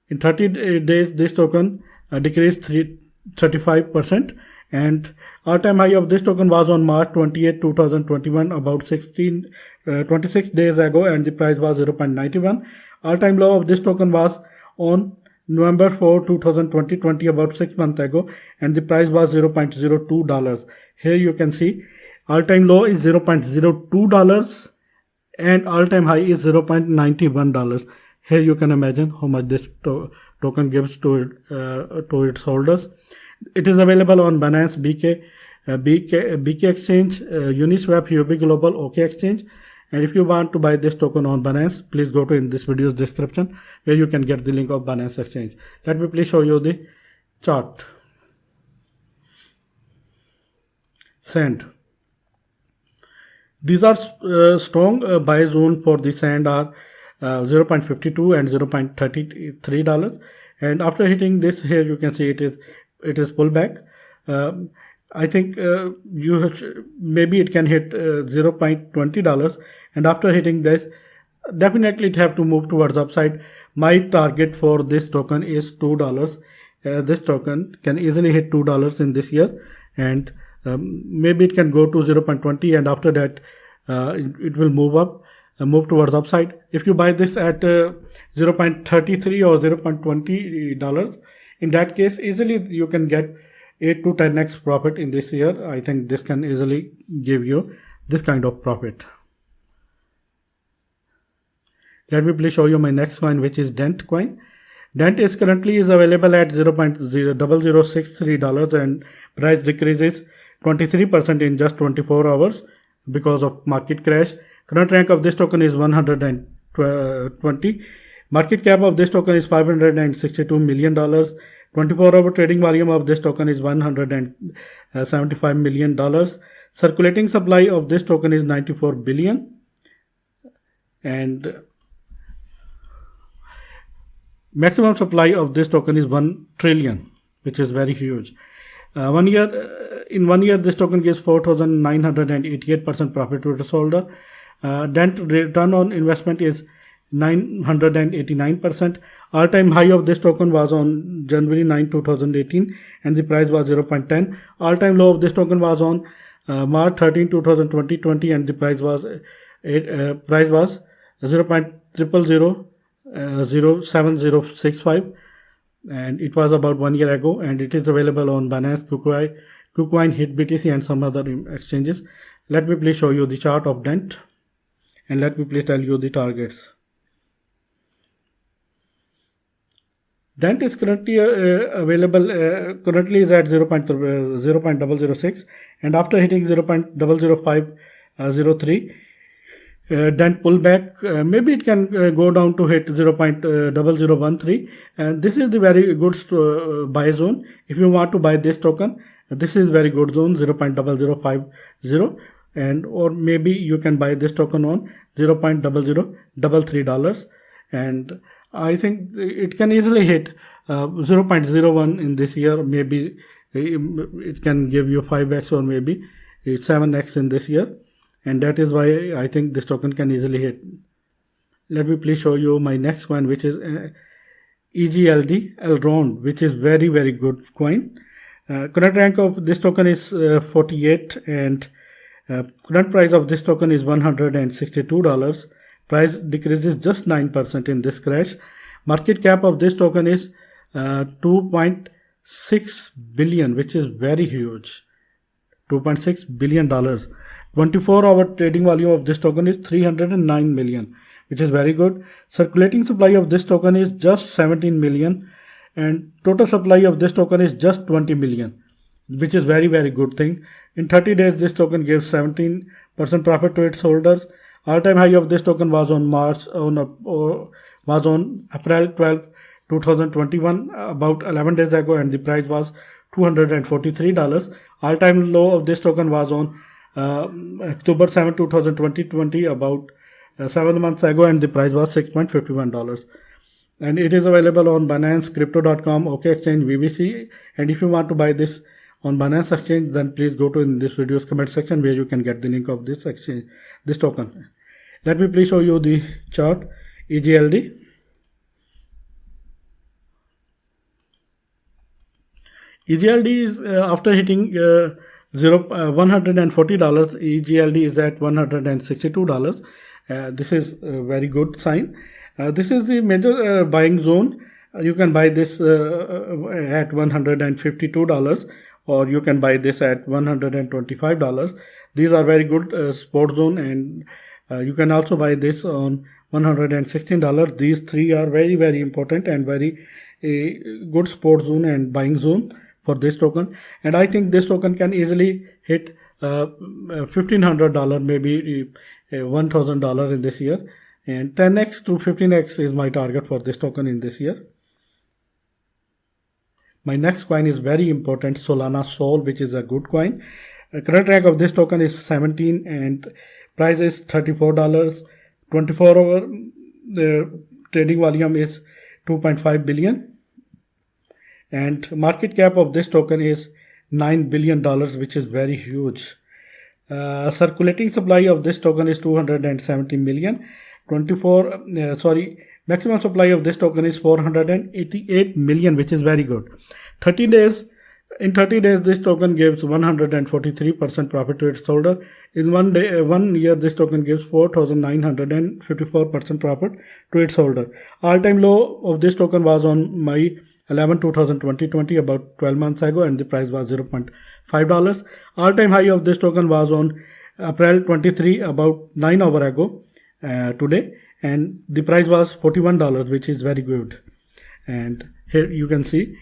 In 30 days, this token decreased 35%. And all-time high of this token was on March 28, 2021, about 26 days ago, and the price was 0.91. All-time low of this token was on November 4, 2020, about 6 months ago, and the price was $0.02. Here you can see all-time low is $0.02 and all-time high is $0.91. Here you can imagine how much this token gives to its holders. It is available on Binance, BK Exchange, Uniswap, Huobi Global, OK Exchange. And if you want to buy this token on Binance, please go to in this video's description where you can get the link of Binance Exchange. Let me please show you the chart. Sand. These are strong buy zone for the sand are $0.52 and $0.33. And after hitting this here, you can see it is pullback. I think maybe it can hit $0.20, and after hitting this, definitely it have to move towards upside. My target for this token is $2. This token can easily hit $2 in this year, and maybe it can go to 0.20, and after that it will move up, move towards upside. If you buy this at 0.33 or $0.20, in that case easily you can get 8 to 10x profit in this year. I think this can easily give you this kind of profit. Let me please show you my next coin, which is Dent coin. Dent is currently available at $0.0063 and price decreases 23% in just 24 hours because of market crash. Current rank of this token is 120. Market cap of this token is $562 million. 24-hour trading volume of this token is $175 million. Circulating supply of this token is 94 billion. And maximum supply of this token is 1 trillion, which is very huge. In 1 year, this token gives 4,988% profit to its holder. Dent return on investment is 989%. All-time high of this token was on January 9, 2018, and the price was 0.10. All-time low of this token was on March 13, 2020, and the price was 0.0007065, and it was about 1 year ago, and it is available on Binance, KuCoin, HitBTC, and some other exchanges. Let me please show you the chart of Dent, and let me please tell you the targets. Dent is currently available, currently is at 0.006, and after hitting 0.00503, Dent pullback, maybe it can go down to hit 0.0013, and this is the very good buy zone. If you want to buy this token, this is very good zone, 0.0050, and or maybe you can buy this token on $0.0033, and I think it can easily hit 0.01 in this year. Maybe it can give you 5x or maybe 7x in this year, and that is why I think this token can easily hit. Let me please show you my next coin, which is EGLD, Elrond, which is very, very good coin. Current rank of this token is 48, and current price of this token is $162. Price decreases just 9% in this crash. Market cap of this token is $2.6 billion, which is very huge. $2.6 billion. 24-hour trading volume of this token is 309 million, which is very good. Circulating supply of this token is just 17 million, and total supply of this token is just 20 million, which is very, very good thing. In 30 days, this token gives 17% profit to its holders. All-time high of this token was on April 12, 2021, about 11 days ago, and the price was $243. All-time low of this token was on October 7, 2020, about 7 months ago, and the price was $6.51. And it is available on Binance, Crypto.com, OK Exchange, VBC. And if you want to buy this on Binance Exchange, then please go to in this video's comment section where you can get the link of this exchange, this token. Let me please show you the chart, EGLD. EGLD is after hitting $140, EGLD is at $162. This is a very good sign. This is the major buying zone. You can buy this at $152, or you can buy this at $125. These are very good support zone, and you can also buy this on $116. These three are very, very important and very good support zone and buying zone for this token. And I think this token can easily hit $1,500, maybe $1,000 in this year. And 10x to 15x is my target for this token in this year. My next coin is very important, Solana Sol, which is a good coin. Current rank of this token is 17 and price is $34. 24-hour the trading volume is 2.5 billion. And market cap of this token is $9 billion, which is very huge. Circulating supply of this token is 270 million. Maximum supply of this token is 488 million, which is very good. 30 days. In 30 days, this token gives 143% profit to its holder. In 1 year, this token gives 4,954% profit to its holder. All-time low of this token was on May 11, 2020, about 12 months ago, and the price was $0.5. All-time high of this token was on April 23, about 9 hours ago. Today, and the price was $41, which is very good. And here you can see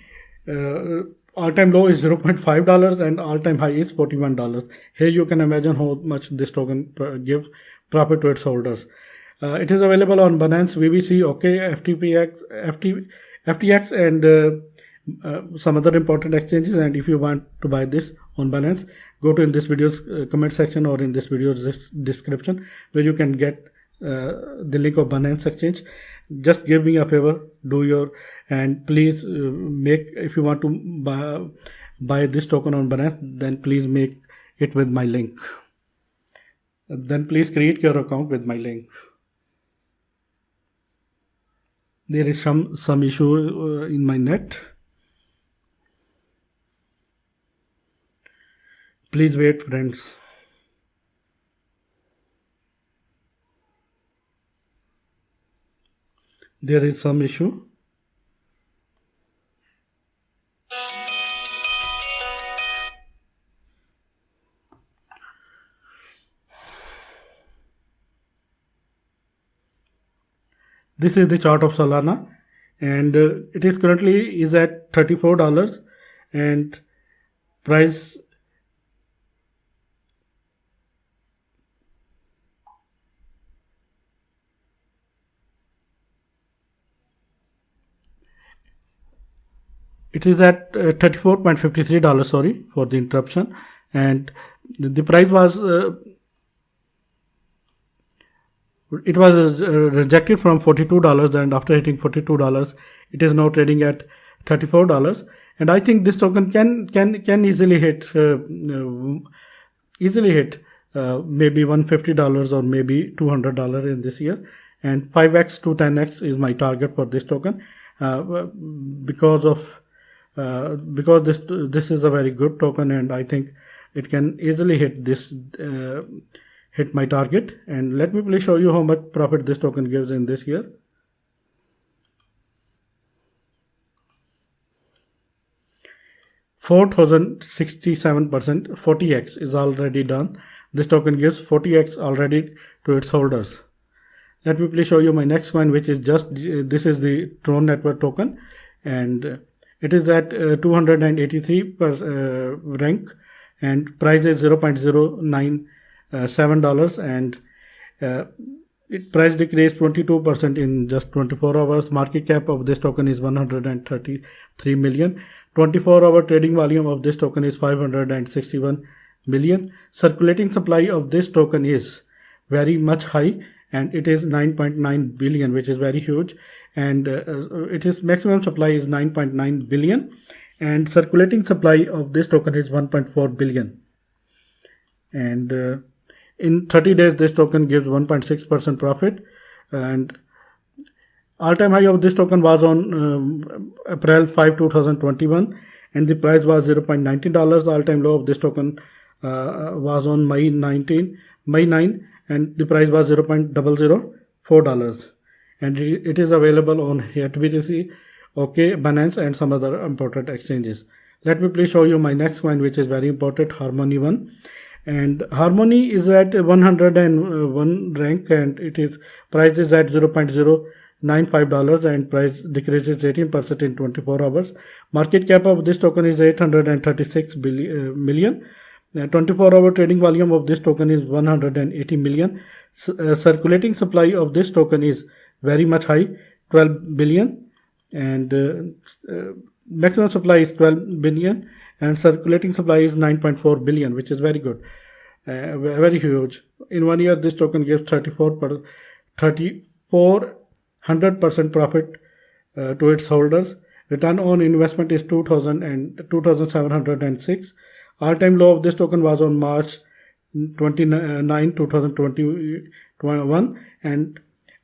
all-time low is $0.5 and all-time high is $41. Here you can imagine how much this token gives profit to its holders. It is available on Binance, VBC, OK, FTX, and some other important exchanges. And if you want to buy this on Binance, go to in this video's comment section or in this video's description where you can get the link of Binance Exchange. Just give me a favor, and please if you want to buy this token on Binance, then please make it with my link. Then please create your account with my link. There is some issue in my net. Please wait, friends. There is some issue. This is the chart of Solana, and it is currently is at $34, and price it is at $34.53. Sorry for the interruption. And the price was rejected from $42, and after hitting $42, it is now trading at $34. And I think this token can easily hit maybe $150 or maybe $200 in this year. And 5x to 10x is my target for this token, because this is a very good token, and I think it can easily hit my target. And let me please show you how much profit this token gives in this year. $4,067%, 40x is already done. This token gives 40x already to its holders. Let me please show you my next one, which is this is the Tron Network token, and it is at 283 rank, and price is $0.097, and price decreased 22% in just 24 hours. Market cap of this token is 133 million. 24-hour trading volume of this token is 561 billion. Circulating supply of this token is very much high, and it is 9.9 billion, which is very huge. And it is maximum supply is 9.9 billion, and circulating supply of this token is 1.4 billion. And in 30 days, this token gives 1.6% profit. And all-time high of this token was on April 5, 2021, and the price was $0.90. All-time low of this token was on May 9, and the price was $0.004. And it is available on HBTC, OK, Binance, and some other important exchanges. Let me please show you my next coin, which is very important, Harmony One. And Harmony is at 101 rank, and it is price is at $0.095, and price decreases 18% in 24 hours. Market cap of this token is 836 million. 24-hour trading volume of this token is 180 million. Circulating supply of this token is very much high, 12 billion, and maximum supply is 12 billion, and circulating supply is 9.4 billion, which is very good, very huge. In 1 year, this token gives 3,400% profit to its holders. Return on investment is 2,706. All-time low of this token was on March 29, 2021, and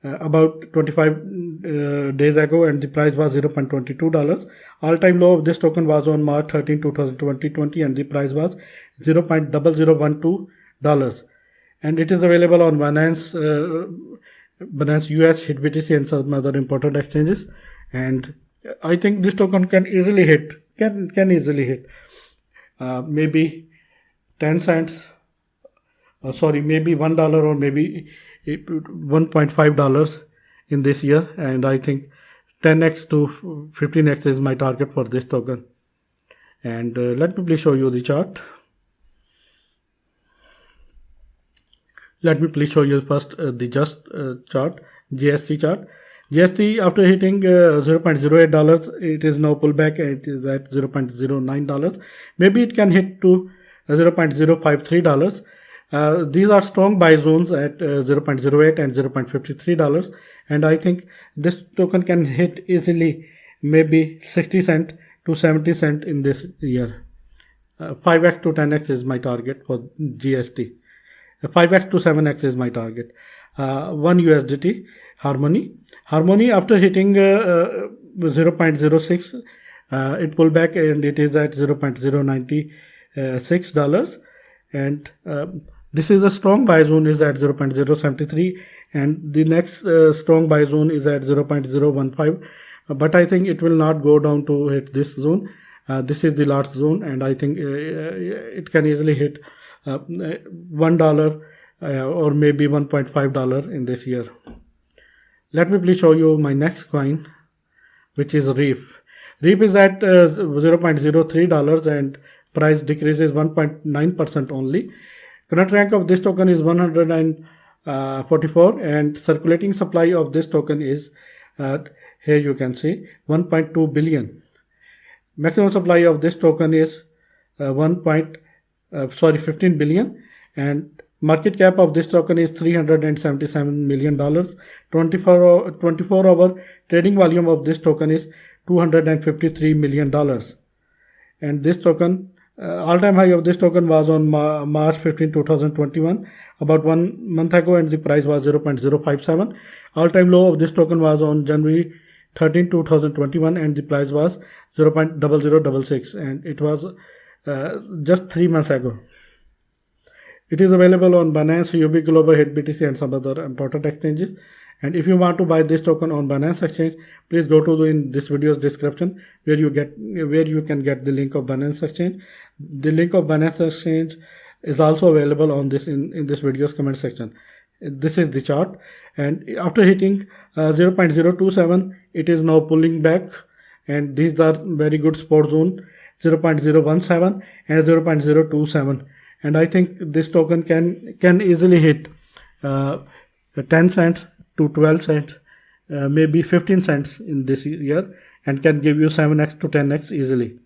about 25 days ago, and the price was $0.22. All-time low of this token was on March 13, 2020, and the price was $0.0012. And it is available on Binance, Binance US, HitBTC, and some other important exchanges. And I think this token can easily hit, maybe 10 cents, maybe $1 or maybe $1.5 in this year. And I think 10x to 15x is my target for this token. And let me please show you the chart. Let me please show you first the chart, GST chart. GST, after hitting $0.08, it is now pullback. It is at $0.09. Maybe it can hit to $0.053. These are strong buy zones at $0.08 and $0.53. And I think this token can hit easily maybe 60 cent to 70 cent in this year. 5x to 10x is my target for GST. 5x to 7x is my target. 1 USDT, Harmony. Harmony, after hitting 0.06, it pulled back, and it is at $0.096. And this is a strong buy zone is at 0.073, and the next strong buy zone is at 0.015. But I think it will not go down to hit this zone. This is the last zone, and I think it can easily hit $1 or maybe $1.5 in this year. Let me please show you my next coin, which is Reef. Reef is at $0.03, and price decreases 1.9% only. Current rank of this token is 144, and circulating supply of this token is here you can see 1.2 billion. Maximum supply of this token is 15 billion, and market cap of this token is $377 million. 24-hour trading volume of this token is $253 million. And this token, all-time high of this token was on March 15, 2021, about 1 month ago, and the price was 0.057. All-time low of this token was on January 13, 2021, and the price was 0.0066, and it was just 3 months ago. It is available on Binance, UB Global, HitBTC, and some other important exchanges. And if you want to buy this token on Binance Exchange, please go to in this video's description where you can get the link of Binance Exchange. The link of Binance Exchange is also available on this in this video's comment section. This is the chart, and after hitting 0.027, it is now pulling back, and these are very good support zone, 0.017 and 0.027. And I think this token can easily hit 10 cents to 12 cents, maybe 15 cents in this year, and can give you 7x to 10x easily.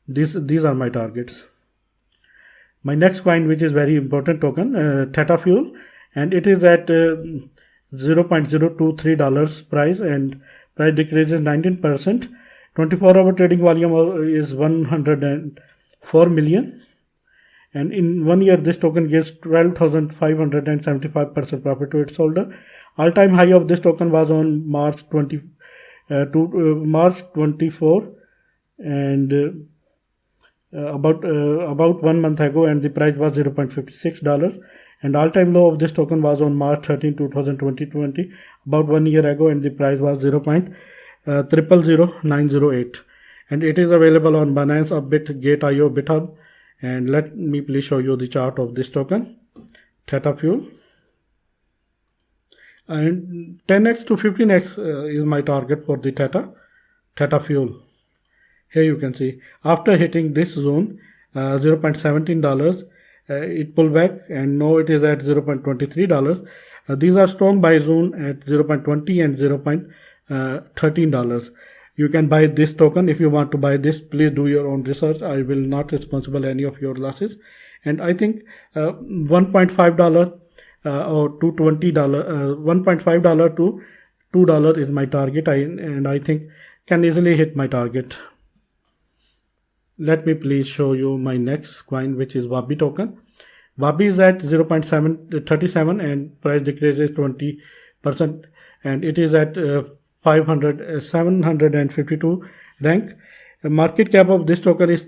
These are my targets. my next coin, which is very important token, Theta Fuel, and it is at $0.023 price, and price decreases 19%. 24-hour trading volume is 104 million, and in 1 year this token gives 12,575% profit to its holder. All-time high of this token was on March 24, and about 1 month ago, and the price was $0.56. And all-time low of this token was on March 13, 2020, about 1 year ago, and the price was 0.000908. And it is available on Binance, Upbit, Gate.io, GitHub. And let me please show you the chart of this token, Theta Fuel. And 10x to 15x is my target for the Theta Fuel. Here you can see, after hitting this zone, $0.17, it pulled back, and now it is at $0.23. These are strong buy zone at $0.20 and $0.13. You can buy this token. If you want to buy this, please do your own research. I will not responsible any of your losses. And I think $1.5 or to $20, $1.5 to $2 is my target, and I think can easily hit my target. Let me please show you my next coin, which is Wabi token. Wabi is at 0.737 and price decreases 20%, and it is at 752 rank. The market cap of this token is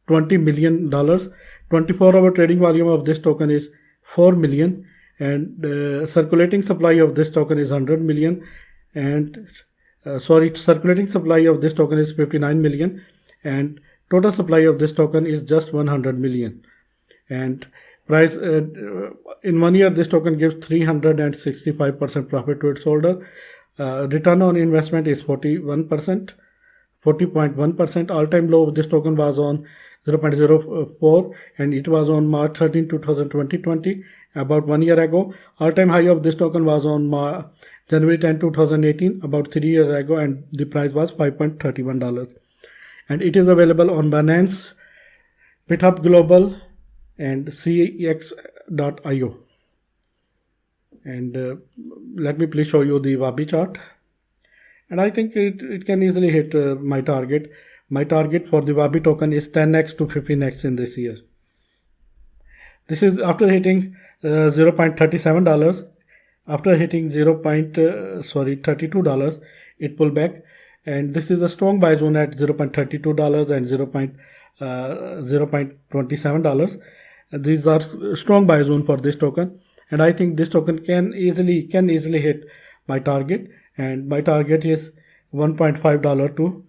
$20 million. 24-hour trading volume of this token is 4 million, and circulating supply of this token is 100 million, and circulating supply of this token is 59 million, and total supply of this token is just 100 million. And price in 1 year this token gives 365% profit to its holder. Return on investment is 40.1%. All-time low of this token was on 0.04, and it was on March 13, 2020, about 1 year ago. All-time high of this token was on January 10, 2018, about 3 years ago, and the price was $5.31. And it is available on Binance, GitHub Global, and CX.io. And let me please show you the Wabi chart. And I think it can easily hit my target. My target for the Wabi token is 10x to 15x in this year. This is after hitting $0.37. After hitting $32, it pulled back. And this is a strong buy zone at $0.32 and $0.27. These are strong buy zone for this token, and I think this token can easily hit my target, and my target is $1.5 to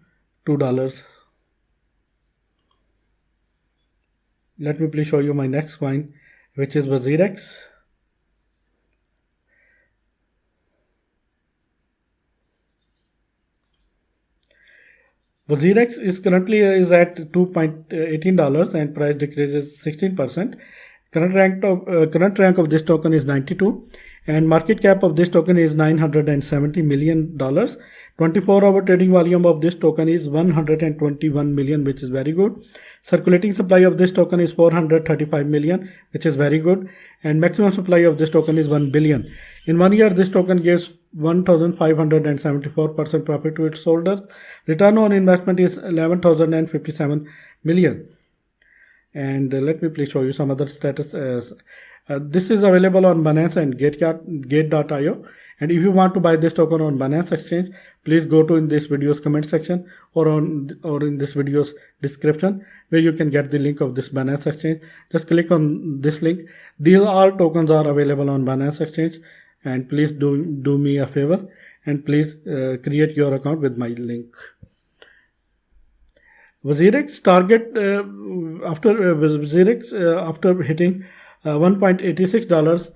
$2. Let me please show you my next coin, which is WazirX. WazirX is currently at $2.18 and price decreases 16%. Current rank of this token is 92, and market cap of this token is $970 million. 24-hour trading volume of this token is 121 million, which is very good. Circulating supply of this token is 435 million, which is very good, and maximum supply of this token is 1 billion. In 1 year, this token gives 1,574% profit to its holders. Return on investment is 11,057 million. And let me please show you some other status. This is available on Binance and Gate.io. And if you want to buy this token on Binance Exchange, please go to in this video's comment section or in this video's description, where you can get the link of this Binance Exchange. Just click on this link. These all tokens are available on Binance Exchange, and please do me a favor and please create your account with my link. WazirX target after hitting $1.86,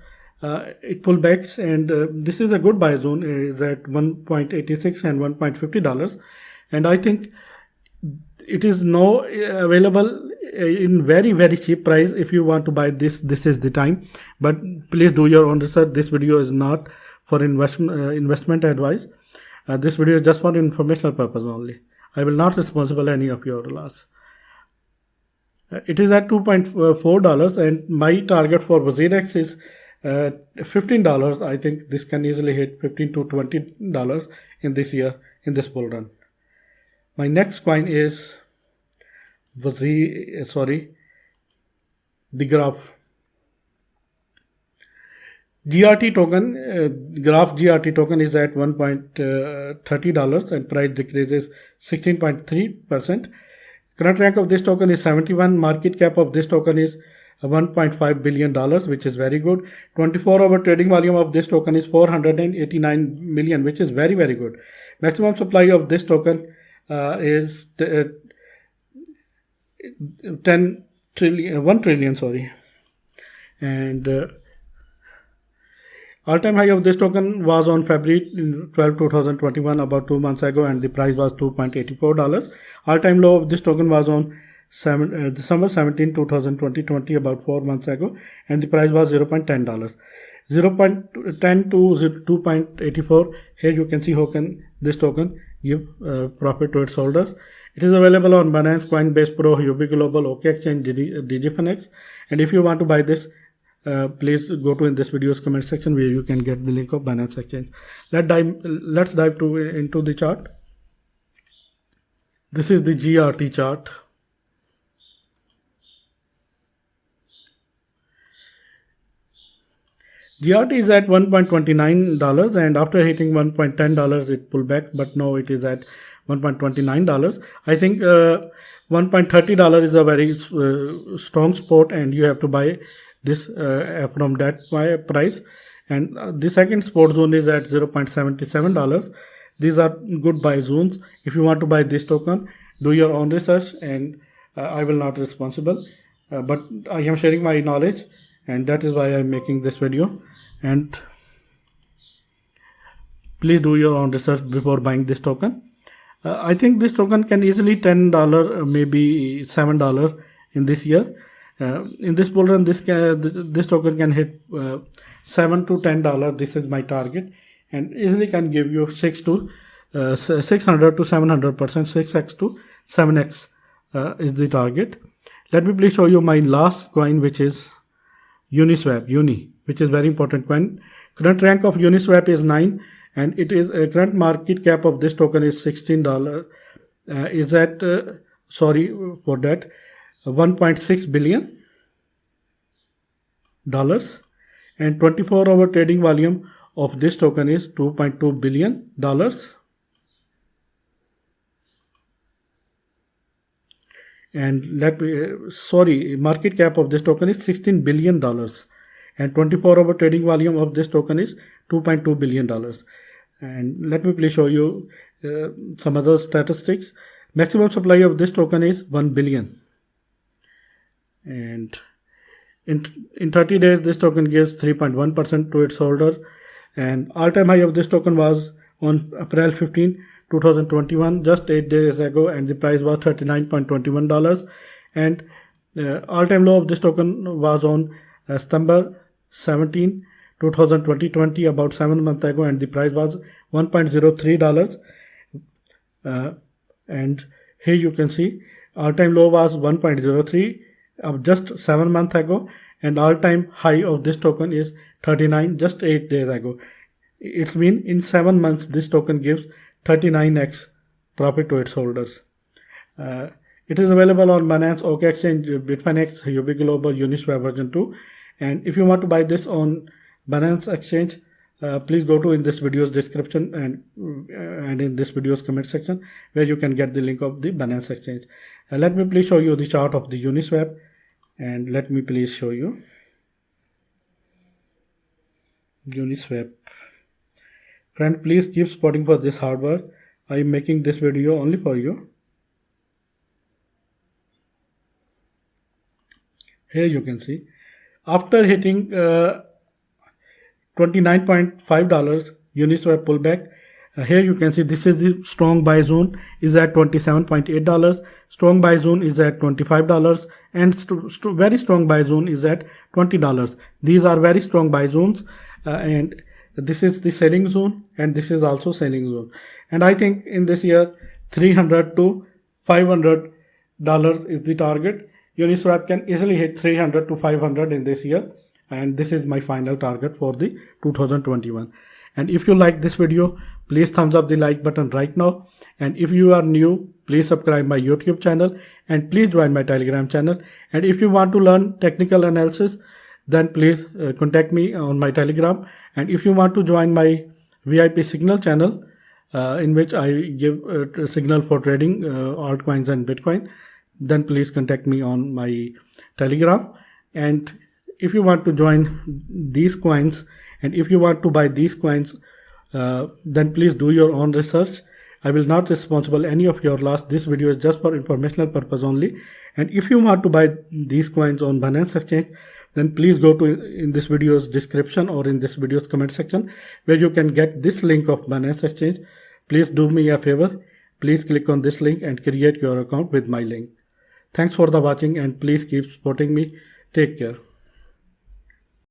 it pulled back, and this is a good buy zone, is at $1.86 and $1.50, and I think it is now available in very, very cheap price. If you want to buy this is the time, but please do your own research. This video is not for investment advice. This video is just for informational purpose only. I will not responsible any of your loss. It is at $2.4, and my target for WazirX is $15. I think this can easily hit $15 to $20 in this year, in this bull run. My next coin is the Graph GRT token. Graph GRT token is at $1.30 and price decreases 16.3%. Current rank of this token is 71. Market cap of this token is $1.5 billion, which is very good. 24-hour trading volume of this token is 489 million, which is very, very good. Maximum supply of this token is 1 trillion, and all-time high of this token was on February 12, 2021, about 2 months ago, and the price was $2.84. All-time low of this token was on December 17, 2020, about 4 months ago, and the price was $0.10. 0.10 to 2.84. Here you can see how can this token give profit to its holders. It is available on Binance, Coinbase Pro, Huobi Global, OK Exchange, DigiFinex, and if you want to buy this, please go to in this video's comment section where you can get the link of Binance Exchange. Let's dive into the chart. This is the GRT chart. GRT is at $1.29, and after hitting $1.10 it pulled back, but now it is at $1.29. I think $1.30 is a very strong support, and you have to buy this from that price. And the second support zone is at $0.77. These are good buy zones. If you want to buy this token, do your own research, and I will not be responsible, but I am sharing my knowledge, and that is why I am making this video. And please do your own research before buying this token. I think this token can easily $10, maybe $7 in this year. In this bull run, this token can hit $7 to $10. This is my target, and easily can give you 600 to 700%, 6x to 7x is the target. Let me please show you my last coin, which is Uniswap, which is very important coin. Current rank of Uniswap is 9, and it is current market cap of this token is $16. Is at $1.6 billion, and 24-hour trading volume of this token is $2.2 billion. And market cap of this token is $16 billion, and 24-hour trading volume of this token is $2.2 billion. And let me please show you some other statistics. Maximum supply of this token is 1 billion. And in 30 days, this token gives 3.1% to its holder. And all-time high of this token was on April 15, 2021, just 8 days ago, and the price was $39.21. And all-time low of this token was on September 17, 2020, about 7 months ago, and the price was $1.03. And here you can see all-time low was 1.03 of just 7 months ago, and all-time high of this token is 39 just 8 days ago. It's mean in 7 months this token gives 39x profit to its holders. It is available on Binance, OK Exchange, Bitfinex, Huobi Global, Uniswap version 2. And if you want to buy this on Binance Exchange, please go to in this video's description and in this video's comment section where you can get the link of the Binance Exchange. Let me please show you the chart of the Uniswap, and let me please show you Uniswap. Friend, please keep supporting for this hard work. I am making this video only for you. Here you can see after hitting $29.5 Uniswap pullback. Here you can see this is the strong buy zone is at $27.8. Strong buy zone is at $25, and very strong buy zone is at $20. These are very strong buy zones, and this is the selling zone, and this is also selling zone. And I think in this year $300 to $500 is the target, Uniswap can easily hit 300 to 500 in this year, and this is my final target for the 2021. And if you like this video, please thumbs up the like button right now. And if you are new, please subscribe my YouTube channel and please join my Telegram channel. And if you want to learn technical analysis, then please contact me on my Telegram. And if you want to join my VIP Signal channel, in which I give a signal for trading altcoins and Bitcoin, then please contact me on my Telegram. And if you want to join these coins and if you want to buy these coins, then please do your own research. I will not responsible any of your loss. This video is just for informational purpose only. And if you want to buy these coins on Binance Exchange, then please go to in this video's description or in this video's comment section where you can get this link of Binance Exchange. Please do me a favor. Please click on this link and create your account with my link. Thanks for the watching and please keep supporting me. Take care.